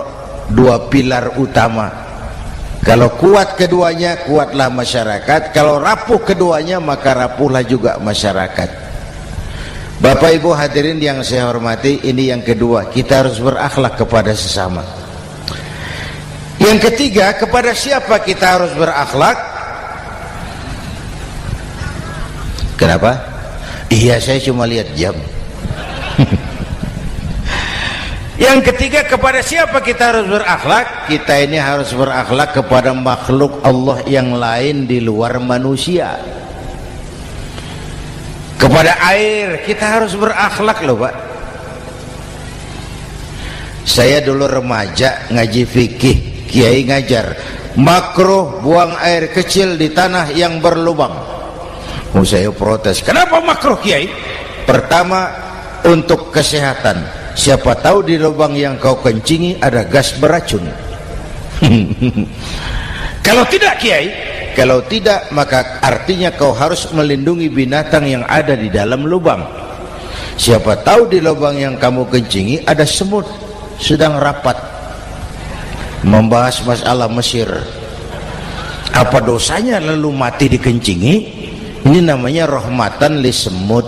dua pilar utama. Kalau kuat keduanya, kuatlah masyarakat. Kalau rapuh keduanya, maka rapuhlah juga masyarakat. Bapak Ibu hadirin yang saya hormati, ini yang kedua, kita harus berakhlak kepada sesama. Yang ketiga, kepada siapa kita harus berakhlak? Kenapa? Iya, saya cuma lihat jam. Yang ketiga, kepada siapa kita harus berakhlak? Kita ini harus berakhlak kepada makhluk Allah yang lain di luar manusia. Kepada air kita harus berakhlak loh Pak. Saya dulu remaja ngaji fikih, kiai ngajar makruh buang air kecil di tanah yang berlubang. Saya protes, kenapa makruh kiai? Pertama, untuk kesehatan, siapa tahu di lubang yang kau kencingi ada gas beracun. Kalau tidak kiai, kalau tidak maka artinya kau harus melindungi binatang yang ada di dalam lubang. Siapa tahu di lubang yang kamu kencingi ada semut sedang rapat membahas masalah Mesir. Apa dosanya lalu mati dikencingi? Ini namanya rahmatan li semut.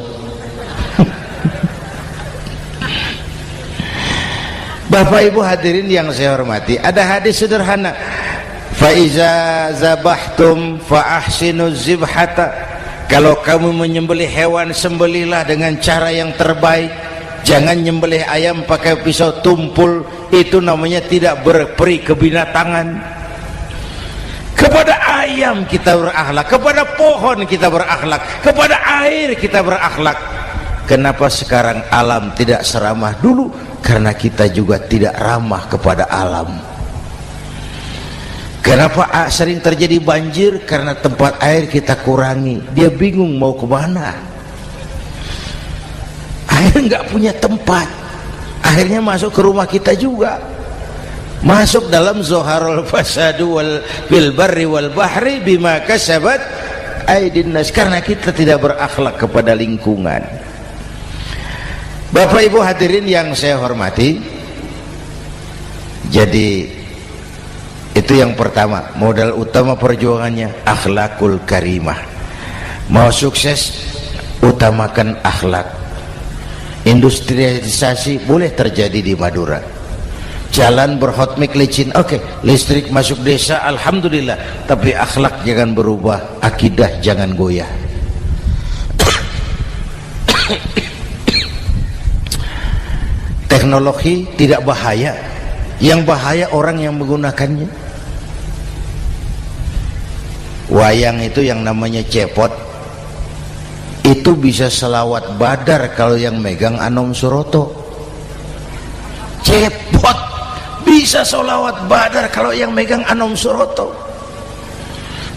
Bapak Ibu hadirin yang saya hormati, ada hadis sederhana, fa iza zabahtum fa ahsinu zibhata. Kalau kamu menyembelih hewan, sembelihlah dengan cara yang terbaik. Jangan nyembelih ayam pakai pisau tumpul, itu namanya tidak berperi kebinatangan. Kepada ayam kita berakhlak, kepada pohon kita berakhlak, kepada air kita berakhlak. Kenapa sekarang alam tidak seramah dulu? Karena kita juga tidak ramah kepada alam. Kenapa sering terjadi banjir? Karena tempat air kita kurangi. Dia bingung mau kemana. Air nggak punya tempat, akhirnya masuk ke rumah kita juga, masuk dalam zoharul fasadu bil barri wal bahri bima kasabat aydin nas, karena kita tidak berakhlak kepada lingkungan. Bapak Ibu hadirin yang saya hormati, jadi itu yang pertama, modal utama perjuangannya akhlakul karimah. Mau sukses, utamakan akhlak. Industrialisasi boleh terjadi di Madura, jalan berhotmik licin, oke, listrik masuk desa, alhamdulillah, tapi akhlak jangan berubah, akidah jangan goyah. Teknologi tidak bahaya, yang bahaya orang yang menggunakannya. Wayang itu yang namanya cepot, itu bisa selawat badar kalau yang megang Anom Suroto. Cepot bisa selawat badar kalau yang megang Anom Suroto.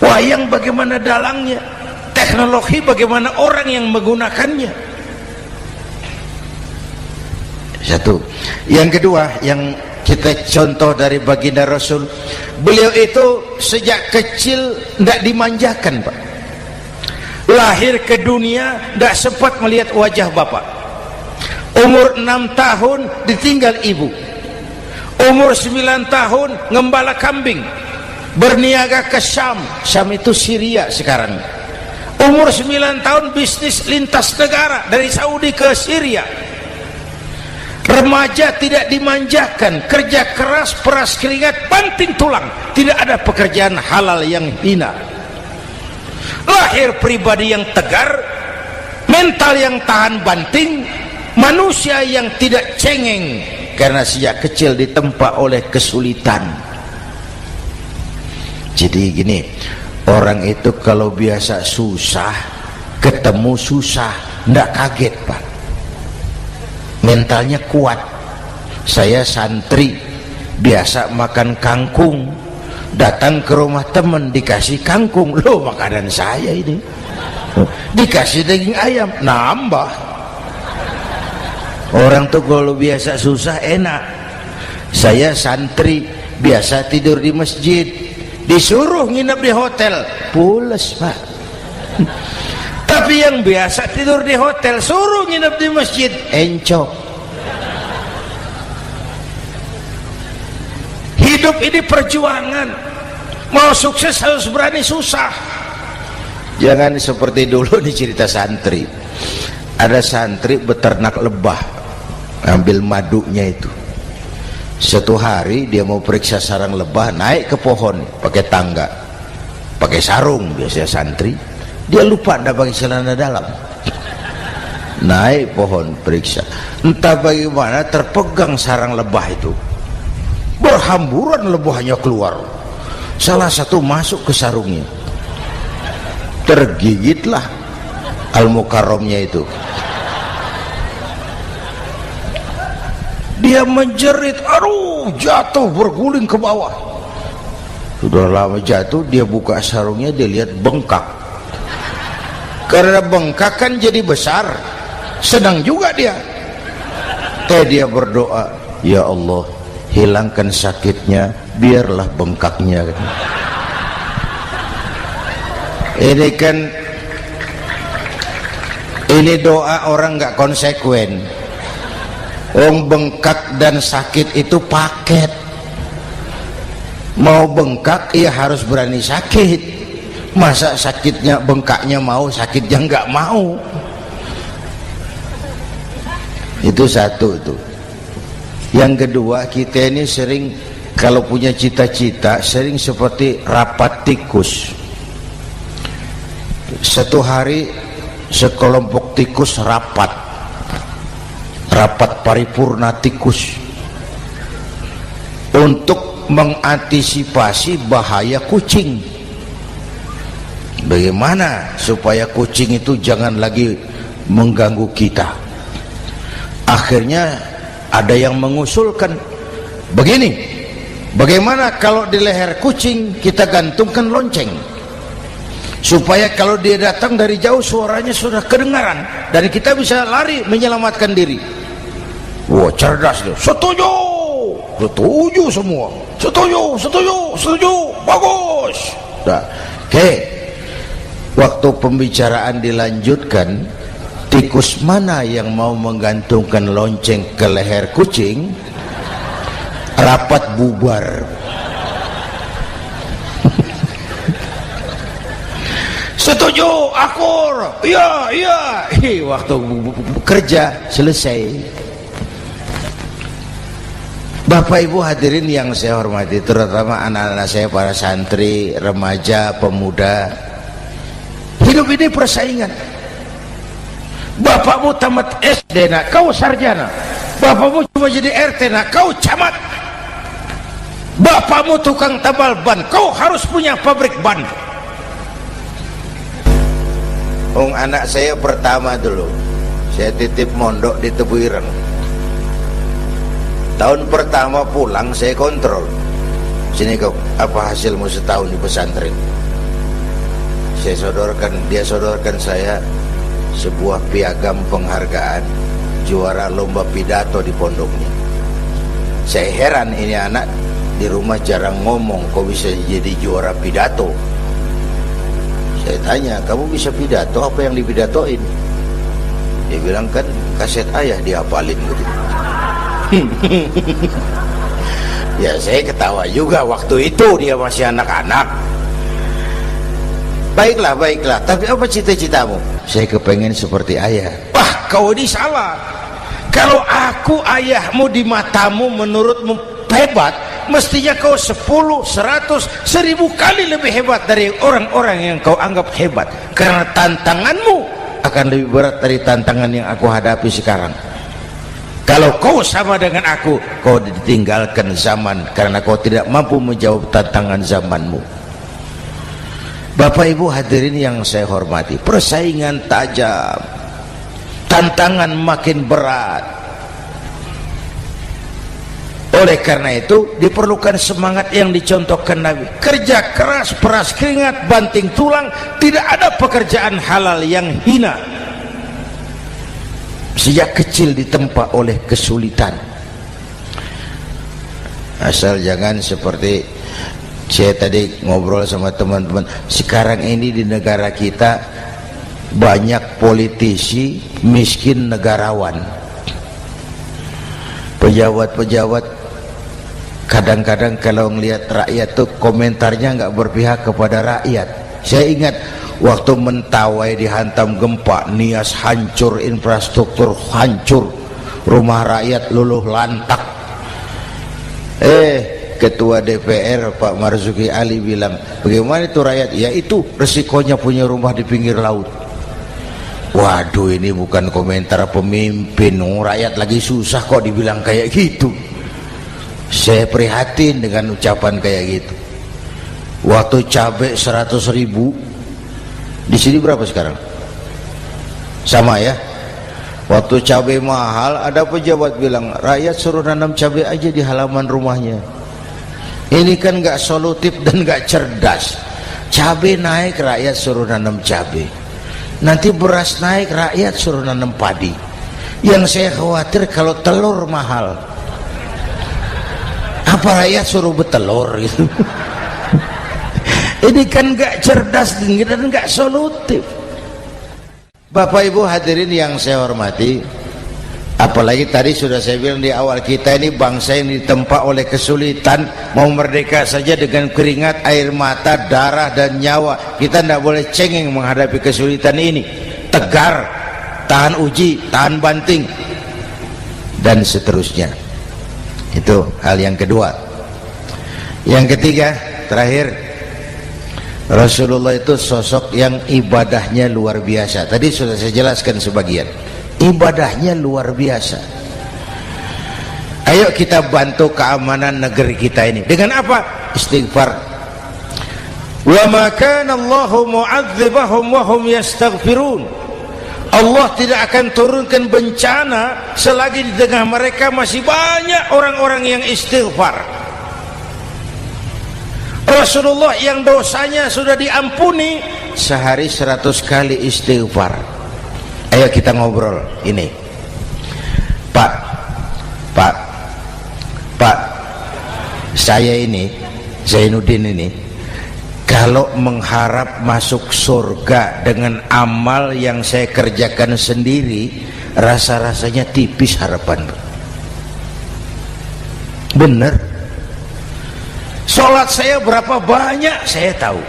Wayang bagaimana dalangnya, teknologi bagaimana orang yang menggunakannya. Satu. Yang kedua, yang kita contoh dari baginda Rasul, beliau itu sejak kecil tidak dimanjakan, Pak. Lahir ke dunia tidak sempat melihat wajah bapak. Umur 6 tahun ditinggal ibu. Umur 9 tahun ngembala kambing, berniaga ke Syam. Syam itu Syria sekarang. Umur 9 tahun bisnis lintas negara dari Saudi ke Syria. Remaja tidak dimanjakan, kerja keras, peras keringat, banting tulang, tidak ada pekerjaan halal yang hina. Lahir pribadi yang tegar, mental yang tahan banting, manusia yang tidak cengeng karena sejak kecil ditempa oleh kesulitan. Jadi gini, orang itu kalau biasa susah, ketemu susah, tidak kaget, Pak. Mentalnya kuat. Saya santri biasa makan kangkung, datang ke rumah teman dikasih kangkung, loh makanan saya ini, dikasih daging ayam, nambah. Orang tuh kalau biasa susah enak. Saya santri biasa tidur di masjid, disuruh nginep di hotel, pules, Pak. Tapi yang biasa tidur di hotel suruh nginep di masjid, encok. Hidup ini perjuangan. Mau sukses harus berani susah. Jangan seperti dulu nih cerita santri. Ada santri beternak lebah, ambil madunya itu. Satu hari dia mau periksa sarang lebah, naik ke pohon pakai tangga, pakai sarung biasanya santri. Dia lupa tidak pakai celana dalam, naik pohon periksa, entah bagaimana terpegang sarang lebah itu, berhamburan lebahnya keluar, salah satu masuk ke sarungnya, tergigitlah Al-Mukarramnya itu. Dia menjerit, aduh, jatuh berguling ke bawah. Sudah lama jatuh, dia buka sarungnya, dia lihat bengkak. Karena bengkak kan jadi besar, senang juga dia. Dia berdoa, ya Allah, hilangkan sakitnya, biarlah bengkaknya. Ini kan, ini doa orang nggak konsekuen. Bengkak dan sakit itu paket. Mau bengkak ya harus berani sakit. Masa sakitnya bengkaknya mau, sakitnya nggak mau. Itu satu itu. Yang kedua, kita ini sering kalau punya cita-cita sering seperti rapat tikus. Satu hari sekelompok tikus rapat paripurna tikus untuk mengantisipasi bahaya kucing. Bagaimana supaya kucing itu jangan lagi mengganggu kita. Akhirnya ada yang mengusulkan begini, bagaimana kalau di leher kucing kita gantungkan lonceng, supaya kalau dia datang dari jauh suaranya sudah kedengaran dan kita bisa lari menyelamatkan diri. Wah, cerdas dia. Setuju semua. Setuju, bagus. Nah, oke. Waktu pembicaraan dilanjutkan, tikus mana yang mau menggantungkan lonceng ke leher kucing, rapat bubar. Setuju, akur, iya. Waktu kerja selesai. Bapak Ibu hadirin yang saya hormati, terutama anak-anak saya, para santri, remaja, pemuda. Hidup ini persaingan. Bapakmu tamat SD, nak kau sarjana. Bapakmu cuma jadi RT, nak kau camat. Bapakmu tukang tambal ban, kau harus punya pabrik ban. Anak saya pertama dulu, saya titip mondok di Tebu Ireng. Tahun pertama pulang saya kontrol, sini kau, apa hasilmu setahun di pesantren? dia sodorkan saya sebuah piagam penghargaan juara lomba pidato di pondoknya. Saya heran, ini anak di rumah jarang ngomong, kok bisa jadi juara pidato? Saya tanya, kamu bisa pidato, apa yang dipidatoin? Dia bilang, kan kaset ayah dihafalin gitu. Ya saya ketawa juga, waktu itu dia masih anak-anak. Baiklah, tapi apa cita-citamu? Saya kepengen seperti ayah. Wah, kau ini salah. Kalau aku ayahmu di matamu menurutmu hebat, mestinya kau 10, 100, 1000 kali lebih hebat dari orang-orang yang kau anggap hebat. Karena tantanganmu akan lebih berat dari tantangan yang aku hadapi sekarang. Kalau kau sama dengan aku, kau ditinggalkan zaman karena kau tidak mampu menjawab tantangan zamanmu. Bapak Ibu hadirin yang saya hormati, persaingan tajam, tantangan makin berat. Oleh karena itu diperlukan semangat yang dicontohkan Nabi. Kerja keras, peras keringat, banting tulang. Tidak ada pekerjaan halal yang hina. Sejak kecil ditempa oleh kesulitan. Asal jangan seperti saya tadi ngobrol sama teman-teman, sekarang ini di negara kita banyak politisi miskin negarawan. Pejabat-pejabat kadang-kadang kalau ngelihat rakyat tuh komentarnya nggak berpihak kepada rakyat. Saya ingat waktu Mentawai dihantam gempa, Nias hancur, infrastruktur hancur, rumah rakyat luluh lantak. Ketua DPR Pak Marzuki Ali bilang, bagaimana itu rakyat? Ya itu resikonya punya rumah di pinggir laut. Waduh, ini bukan komentar pemimpin, rakyat lagi susah kok dibilang kayak gitu. Saya prihatin dengan ucapan kayak gitu. Waktu cabai 100.000, di sini berapa sekarang? Sama ya. Waktu cabai mahal, ada pejabat bilang, rakyat suruh nanam cabai aja di halaman rumahnya. Ini kan nggak solutif dan nggak cerdas. Cabai naik, rakyat suruh nanam cabai. Nanti beras naik, rakyat suruh nanam padi. Yang saya khawatir kalau telur mahal, apa rakyat suruh betelur gitu? Ini kan nggak cerdas dan nggak solutif. Bapak Ibu hadirin yang saya hormati, apalagi tadi sudah saya bilang di awal, kita ini bangsa yang ditempa oleh kesulitan. Mau merdeka saja dengan keringat, air mata, darah dan nyawa. Kita tidak boleh cengeng menghadapi kesulitan ini. Tegar, tahan uji, tahan banting, dan seterusnya. Itu hal yang kedua. Yang ketiga, terakhir, Rasulullah itu sosok yang ibadahnya luar biasa. Tadi sudah saya jelaskan sebagian. Ibadahnya luar biasa. Ayo kita bantu keamanan negeri kita ini. Dengan apa? Istighfar. Wa ma kana Allahu mu'adzibahum wa hum yastaghfirun. Allah tidak akan turunkan bencana selagi di tengah mereka masih banyak orang-orang yang istighfar. Rasulullah yang dosanya sudah diampuni sehari 100 kali istighfar. Ayo kita ngobrol ini. Pak, saya ini Zainuddin ini, kalau mengharap masuk surga dengan amal yang saya kerjakan sendiri, rasa-rasanya tipis harapan. Bener. Sholat saya berapa banyak saya tahu.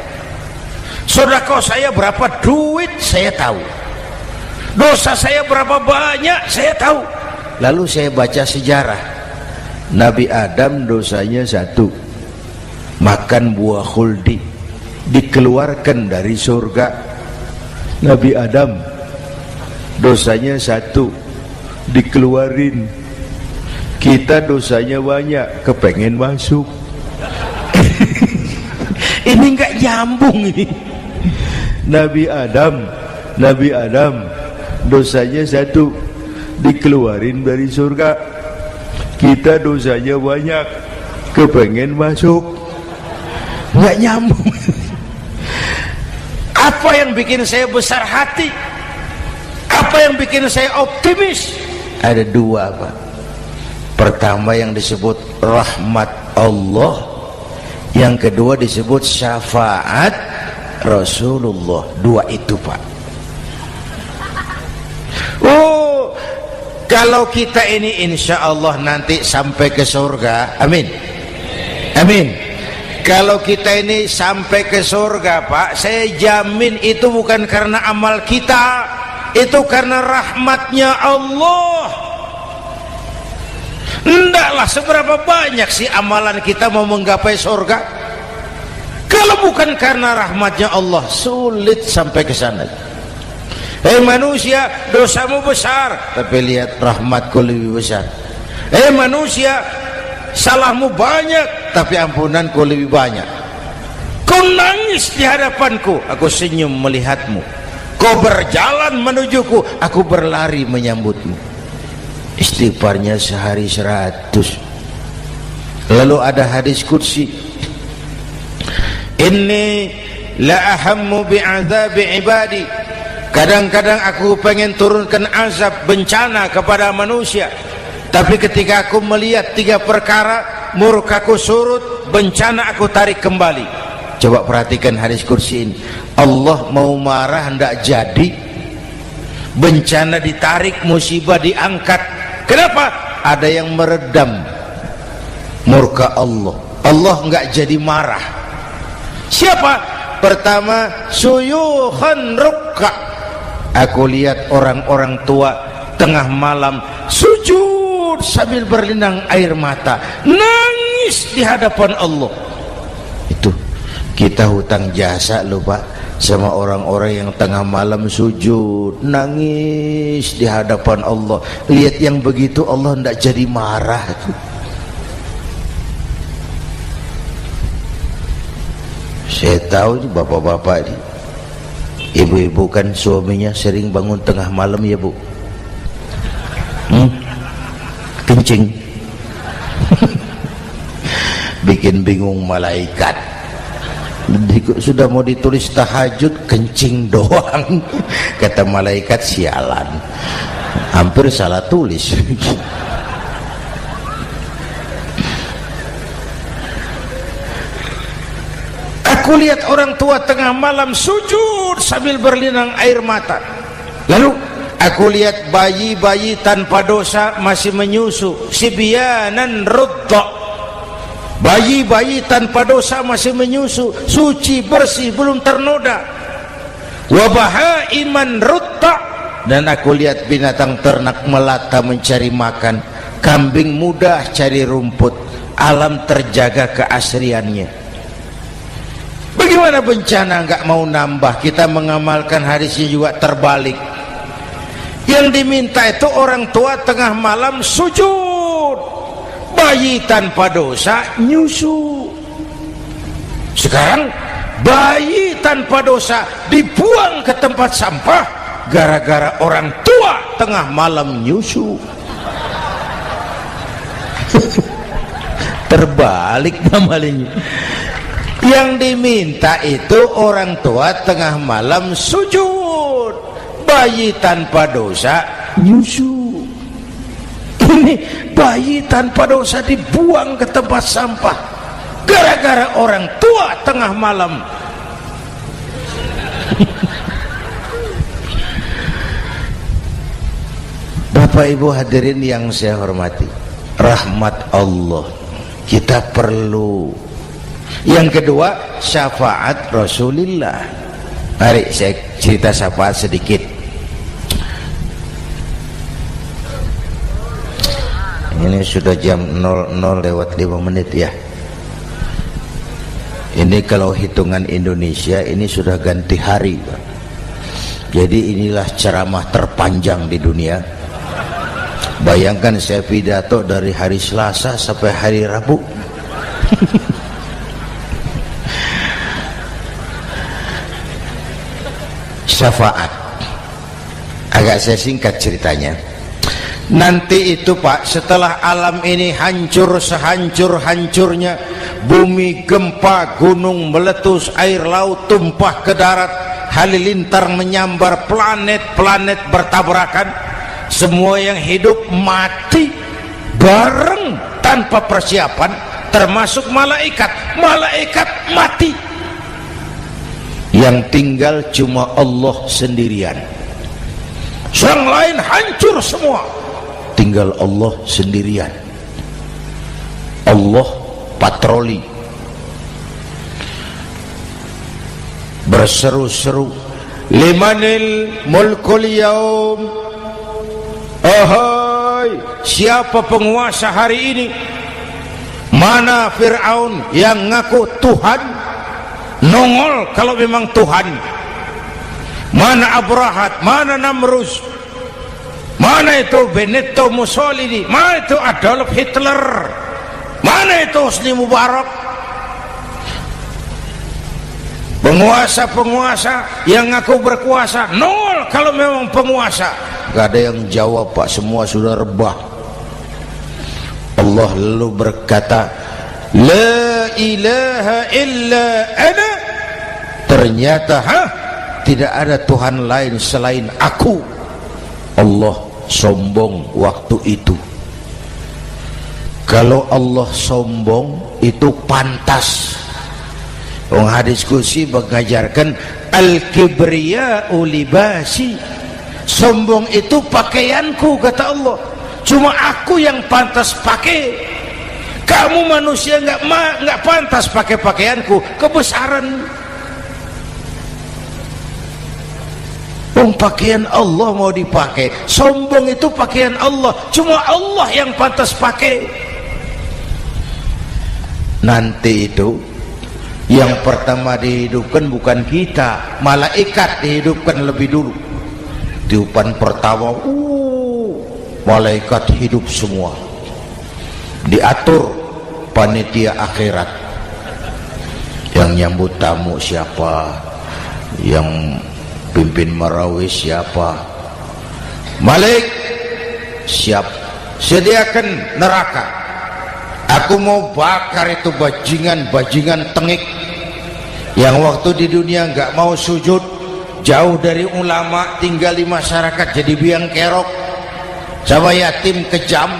Sedekah saya berapa duit saya tahu. Dosa saya berapa banyak saya tahu. Lalu saya baca sejarah. Nabi Adam dosanya 1, makan buah khuldi, dikeluarkan dari surga. Nabi Adam dosanya 1, dikeluarin. Kita dosanya banyak, kepengen masuk. Ini nggak nyambung ini. Nabi Adam dosanya 1, dikeluarin dari surga. Kita dosanya banyak, kepengen masuk. Nggak nyambung. Apa yang bikin saya besar hati? Apa yang bikin saya optimis? Ada dua, Pak. Pertama yang disebut rahmat Allah, yang kedua disebut syafaat Rasulullah. Dua itu, Pak. Oh, kalau kita ini insya Allah nanti sampai ke surga, amin, amin. Kalau kita ini sampai ke surga, Pak, saya jamin itu bukan karena amal kita, itu karena rahmatnya Allah. Hendaklah seberapa banyak sih amalan kita mau menggapai surga? Kalau bukan karena rahmatnya Allah, sulit sampai ke sana. Manusia, dosamu besar, tapi lihat rahmatku lebih besar. Manusia, salahmu banyak, tapi ampunanku lebih banyak. Kau nangis di hadapanku, aku senyum melihatmu. Kau berjalan menujuku, aku berlari menyambutmu. Istighfarnya sehari 100. Lalu ada hadis qudsi, inni la ahammu bi'adzabi ibadi. Kadang-kadang aku pengen turunkan azab, bencana kepada manusia, tapi ketika aku melihat 3 perkara, murkaku surut, bencana aku tarik kembali. Coba perhatikan hadis qudsi ini. Allah mau marah hendak jadi, bencana ditarik, musibah diangkat. Kenapa? Ada yang meredam murka Allah. Allah enggak jadi marah. Siapa? Pertama, suyukhan rukka. Aku lihat orang-orang tua tengah malam sujud sambil berlinang air mata, nangis di hadapan Allah. Itu kita hutang jasa loh, Pak, sama orang-orang yang tengah malam sujud nangis di hadapan Allah. Lihat yang begitu Allah tidak jadi marah. Saya tahu nih bapak-bapak ini, ibu-ibu kan suaminya sering bangun tengah malam ya Bu, kencing bikin bingung malaikat. Sudah mau ditulis tahajud, kencing doang. Kata malaikat, sialan, hampir salah tulis. Aku lihat orang tua tengah malam sujud sambil berlinang air mata. Lalu aku lihat bayi-bayi tanpa dosa masih menyusu, sibyanan rudda. Bayi-bayi tanpa dosa masih menyusu, suci bersih, belum ternoda. Wa bahaiman rutta. Dan aku lihat binatang ternak melata mencari makan, kambing mudah cari rumput, alam terjaga keasriannya. Bagaimana bencana enggak mau nambah? Kita mengamalkan hadisnya juga terbalik. Yang diminta itu orang tua tengah malam sujud, bayi tanpa dosa nyusu. Sekarang bayi tanpa dosa dibuang ke tempat sampah gara-gara orang tua tengah malam nyusu. Terbalik namanya. Yang diminta itu orang tua tengah malam sujud, bayi tanpa dosa nyusu. Ini bayi tanpa dosa dibuang ke tempat sampah gara-gara orang tua tengah malam. Bapak Ibu hadirin yang saya hormati, rahmat Allah kita perlu. Yang kedua, syafaat Rasulullah. Mari saya cerita syafaat sedikit. Ini sudah jam 00:05 ya. Ini kalau hitungan Indonesia ini sudah ganti hari, Pak. Jadi inilah ceramah terpanjang di dunia. Bayangkan saya pidato dari hari Selasa sampai hari Rabu. Syafaat agak saya singkat ceritanya. Nanti itu Pak, setelah alam ini hancur sehancur-hancurnya, bumi gempa, gunung meletus, air laut tumpah ke darat, halilintar menyambar, planet-planet bertabrakan, semua yang hidup mati bareng tanpa persiapan, termasuk malaikat. Malaikat mati, yang tinggal cuma Allah sendirian. Yang lain hancur semua, tinggal Allah sendirian. Allah patroli, berseru-seru, limanil mulkul yaum, ahai, siapa penguasa hari ini? Mana Fir'aun yang ngaku Tuhan? Nongol kalau memang Tuhan. Mana Abrahat? Mana Namrus? Mana itu Benito Mussolini? Mana itu Adolf Hitler? Mana itu Hosni Mubarak? Penguasa-penguasa yang ngaku berkuasa, nol kalau memang penguasa. Gak ada yang jawab, Pak, semua sudah rebah. Allah lalu berkata, la ilaha illa ana. Ternyata tidak ada Tuhan lain selain aku. Allah sombong waktu itu. Kalau Allah sombong itu pantas. Hadis kursi mengajarkan al-kibriya'u libasi, sombong itu pakaianku, kata Allah. Cuma aku yang pantas pakai. Kamu manusia nggak pantas pakai pakaianku, kebesaran. Pakaian Allah mau dipakai, sombong itu pakaian Allah, cuma Allah yang pantas pakai. Nanti itu yang pertama dihidupkan bukan kita, malaikat dihidupkan lebih dulu. Tiupan pertama, malaikat hidup semua, diatur panitia akhirat. Yang nyambut tamu siapa, yang pimpin marawis siapa. Malik, siap, sediakan neraka. Aku mau bakar itu bajingan tengik yang waktu di dunia nggak mau sujud, jauh dari ulama, tinggal di masyarakat jadi biang kerok, sama yatim kejam.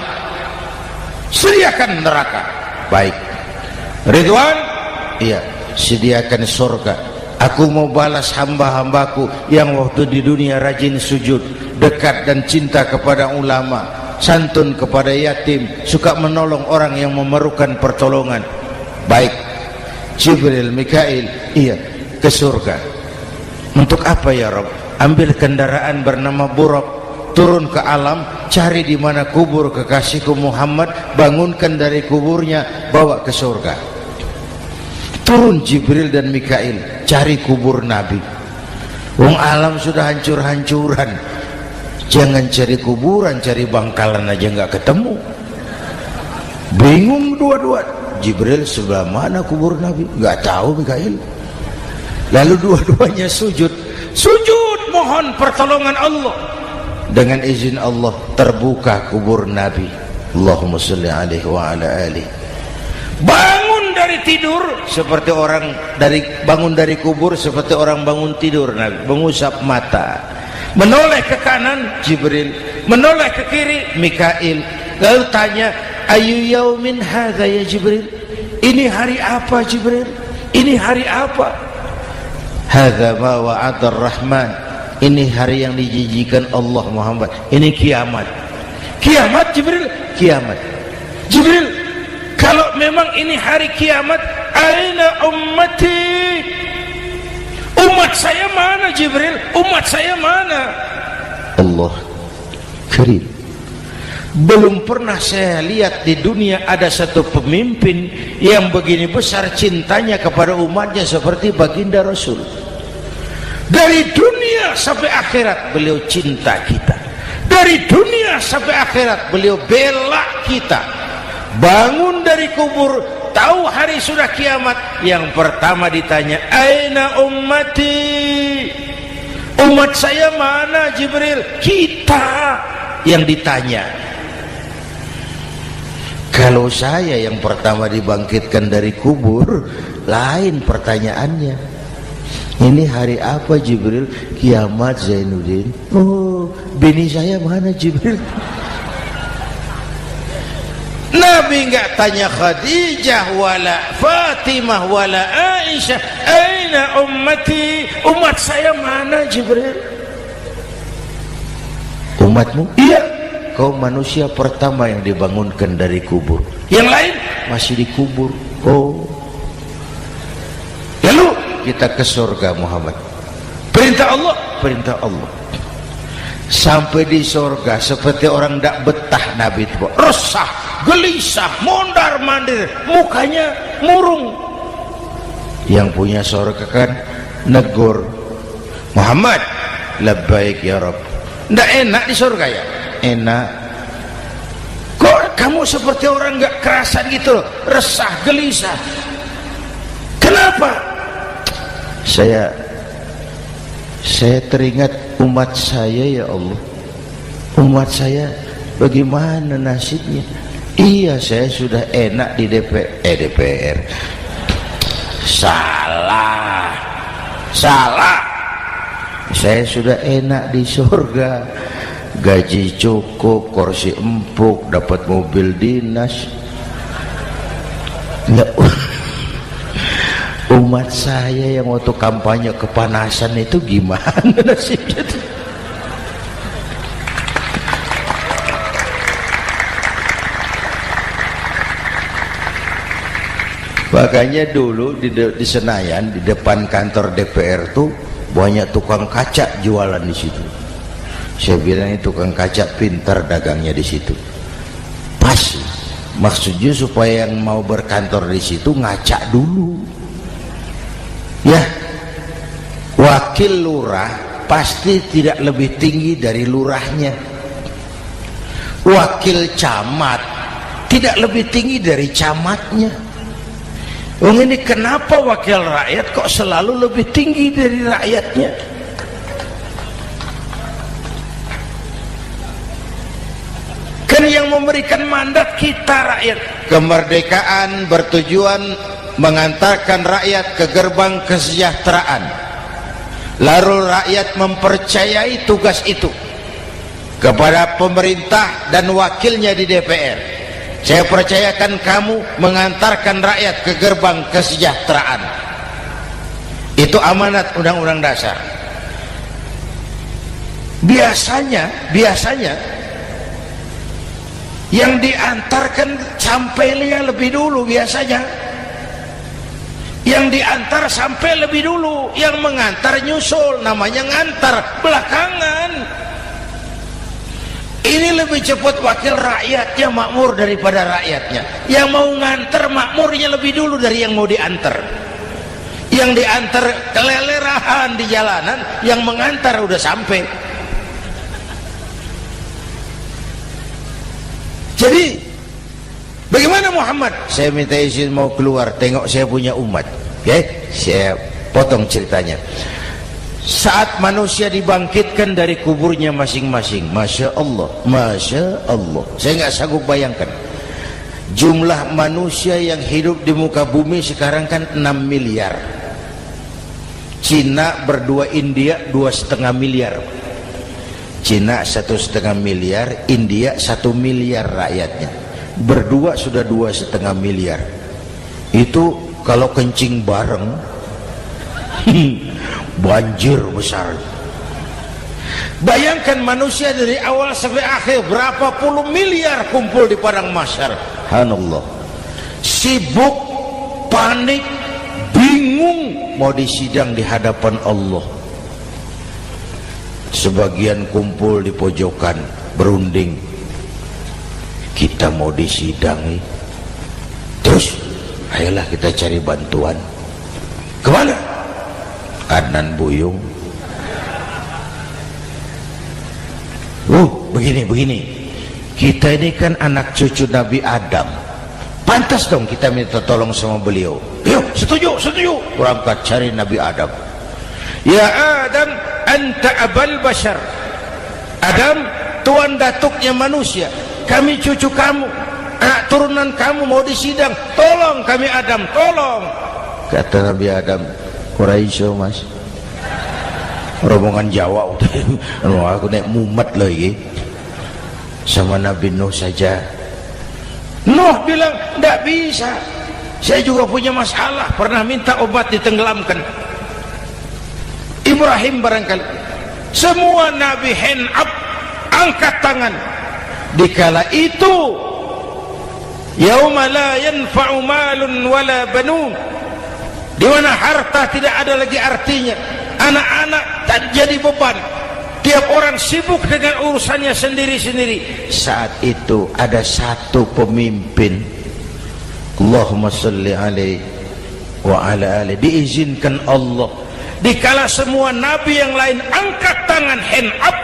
Sediakan neraka. Baik, Ridwan, iya, sediakan surga. Aku mau balas hamba-hambaku yang waktu di dunia rajin sujud, dekat dan cinta kepada ulama, santun kepada yatim, suka menolong orang yang memerlukan pertolongan. Baik, Jibril, Mikail, iya, ke surga. Untuk apa ya Rob? Ambil kendaraan bernama Buraq, turun ke alam, cari di mana kubur kekasihku Muhammad, bangunkan dari kuburnya, bawa ke surga. Turun Jibril dan Mikail, cari kubur Nabi. Wong alam sudah hancur-hancuran, jangan cari kuburan, cari bangkalan aja nggak ketemu. Bingung dua-dua. Jibril, sebelah mana kubur Nabi? Nggak tahu Mikail. Lalu dua-duanya sujud mohon pertolongan Allah. Dengan izin Allah terbuka kubur Nabi. Allahumma sholli alaihi wa ala alihi. Bangun dari tidur seperti orang bangun dari kubur seperti orang bangun tidur. Nabi mengusap mata, menoleh ke kanan Jibril, menoleh ke kiri Mikail. Lalu tanya, ayu yaumin hadza ya Jibril? Ini hari apa Jibril? Ini hari apa? Hadza ma wa'ada ar-Rahman. Ini hari yang dijanjikan Allah Muhammad. Ini kiamat. Kiamat Jibril? Kiamat. Jibril, kalau memang ini hari kiamat, aina ummati? Umat saya mana Jibril? Umat saya mana? Allah Karim. Belum pernah saya lihat di dunia ada satu pemimpin yang begini besar cintanya kepada umatnya seperti baginda Rasul. Dari dunia sampai akhirat beliau cinta kita. Dari dunia sampai akhirat beliau bela kita. Bangun dari kubur, tahu hari sudah kiamat, yang pertama ditanya, aina ummati? Umat saya mana Jibril? Kita yang ditanya. Kalau saya yang pertama dibangkitkan dari kubur, lain pertanyaannya. Ini hari apa Jibril? Kiamat Zainuddin. Oh, bini saya mana Jibril? Nabi enggak tanya Khadijah wala Fatimah wala Aisyah, aina ummati, umat saya mana Jibril? Umatmu? Iya, kau manusia pertama yang dibangunkan dari kubur, yang lain masih dikubur. Oh, lalu kita ke surga Muhammad, perintah Allah, perintah Allah. Sampai di surga seperti orang tidak betah Nabi itu, resah, gelisah, mondar mandir, mukanya murung. Yang punya surga kan negur, Muhammad, labbaik ya Rabb. Tidak enak di surga ya? Enak. Kok kamu seperti orang nggak kerasan gitu loh, resah, gelisah. Kenapa? Saya teringat umat saya ya Allah. Umat saya bagaimana nasibnya? Iya, saya sudah enak di DPR. Salah. Saya sudah enak di surga, gaji cukup, kursi empuk, dapat mobil dinas. Nggak. Umat saya yang waktu kampanye kepanasan itu gimana nasibnya itu? Makanya dulu di Senayan, di depan kantor DPR tuh banyak tukang kaca jualan di situ. Saya bilang ini tukang kaca pintar dagangnya di situ. Pas, maksudnya supaya yang mau berkantor di situ ngaca dulu. Ya, wakil lurah pasti tidak lebih tinggi dari lurahnya. Wakil camat tidak lebih tinggi dari camatnya. Ini kenapa wakil rakyat kok selalu lebih tinggi dari rakyatnya? Kan yang memberikan mandat kita rakyat. Kemerdekaan bertujuan mengantarkan rakyat ke gerbang kesejahteraan, lalu rakyat mempercayai tugas itu kepada pemerintah dan wakilnya di DPR. Saya percayakan kamu mengantarkan rakyat ke gerbang kesejahteraan. Itu amanat Undang-Undang Dasar. Biasanya yang diantarkan sampai lebih dulu biasanya. Yang diantar sampai lebih dulu, yang mengantar nyusul, namanya ngantar belakangan. Ini lebih cepat wakil rakyatnya makmur daripada rakyatnya. Yang mau ngantar makmurnya lebih dulu dari yang mau diantar. Yang diantar kelelerahan di jalanan, yang mengantar udah sampai. Jadi bagaimana Muhammad? Saya minta izin mau keluar, tengok saya punya umat. Oke, saya potong ceritanya. Saat manusia dibangkitkan dari kuburnya masing-masing, Masya Allah, Masya Allah, saya nggak sanggup bayangkan jumlah manusia yang hidup di muka bumi sekarang kan 6 miliar. Cina berdua, India 2,5 miliar. Cina 1,5 miliar, India 1 miliar rakyatnya. Berdua sudah 2,5 miliar. Itu kalau kencing bareng banjir besar. Bayangkan manusia dari awal sampai akhir berapa puluh miliar kumpul di padang mahsyar. Subhanallah. Sibuk, panik, bingung mau disidang di hadapan Allah. Sebagian kumpul di pojokan berunding, kita mau disidangi. Terus ayolah kita cari bantuan. Kemana? Adnan Buyung. Begini. Kita ini kan anak cucu Nabi Adam. Pantas dong kita minta tolong sama beliau. Yuk, setuju. Berangkat cari Nabi Adam. Ya Adam, anta abal bashar. Adam, tuan datuknya manusia. Kami cucu kamu, anak turunan kamu mau disidang. Tolong kami Adam, tolong. Kata Nabi Adam, Quraisy mas, rombongan Jawa aku naik mumet lagi sama Nabi Nuh saja. Nuh bilang tidak bisa, saya juga punya masalah, pernah minta obat ditenggelamkan. Ibrahim barangkali, semua Nabi hand up, angkat tangan. Dikala itu yauma la yanfa'u malun wala banun, di mana harta tidak ada lagi artinya, anak-anak tak jadi beban, tiap orang sibuk dengan urusannya sendiri-sendiri. Saat itu ada satu pemimpin, Allahumma salli alaihi wa ala alihi, diizinkan Allah. Dikala semua nabi yang lain angkat tangan hand up,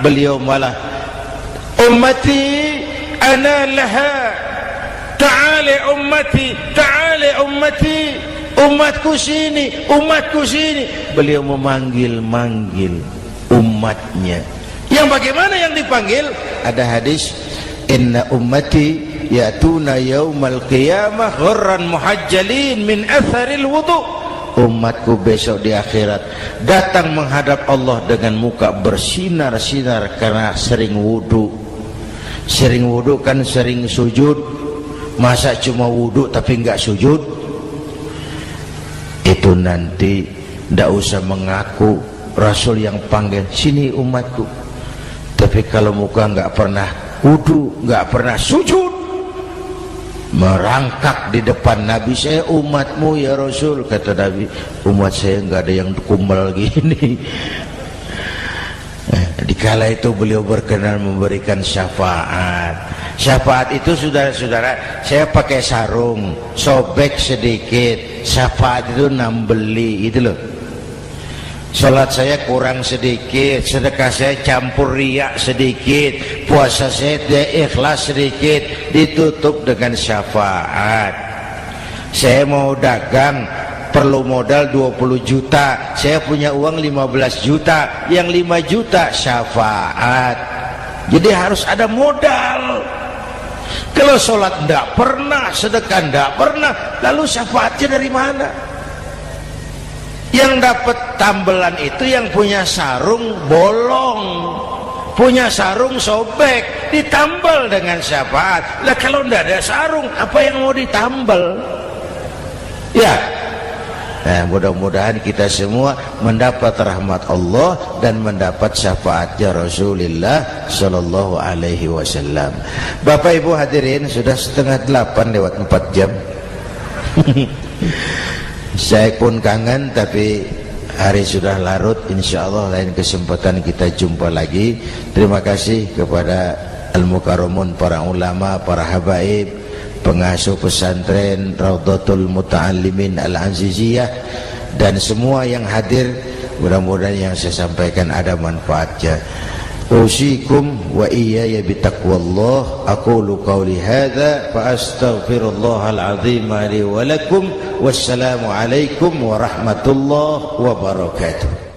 beliau malah ummati ana laha, ta'ali ummati, ta'ali ummati, umatku sini, umatku sini. Beliau memanggil-manggil umatnya. Yang bagaimana yang dipanggil? Ada hadis, inna ummati ya'tuna yaumal qiyamah ghurran muhajjalin min atharil wudu. Umatku besok di akhirat datang menghadap Allah dengan muka bersinar-sinar karena sering wudu. Sering wudu kan sering sujud. Masa cuma wudu tapi enggak sujud? Itu nanti ndak usah mengaku Rasul yang panggil, sini umatku. Tapi kalau muka enggak pernah wudu, enggak pernah sujud, merangkak di depan Nabi, saya umatmu ya Rasul. Kata Nabi, umat saya enggak ada yang kumbal gini. Dikala itu beliau berkenan memberikan syafaat. Syafaat itu saudara-saudara, saya pakai sarung, sobek sedikit. Syafaat itu nambeli, itu loh. Salat saya kurang sedikit, sedekah saya campur riak sedikit, puasa saya ikhlas sedikit, ditutup dengan syafaat. Saya mau dagang, perlu modal 20 juta, saya punya uang 15 juta, yang 5 juta syafaat. Jadi harus ada modal. Kalau sholat enggak pernah, sedekah enggak pernah, lalu syafaatnya dari mana? Yang dapat tambelan itu yang punya sarung bolong, punya sarung sobek, ditambal dengan syafaat. Lah kalau enggak ada sarung, apa yang mau ditambal? Ya. Nah, mudah-mudahan kita semua mendapat rahmat Allah dan mendapat syafaatnya Rasulullah Sallallahu Alaihi Wasallam. Bapak Ibu hadirin, sudah 7:30 lewat 4 jam. Saya pun kangen, tapi hari sudah larut. Insya Allah lain kesempatan kita jumpa lagi. Terima kasih kepada Al-Mukarramun, para ulama, para habaib, pengasuh pesantren Raudhatul Muta'allimin Al-Aziziyah, dan semua yang hadir. Mudah-mudahan yang saya sampaikan ada manfaatnya. Usikum wa iyaya bitaqwallah. Aqulu qawli hadza fa astaghfirullahal azim li wa lakum. Wassalamu alaikum warahmatullahi wabarakatuh.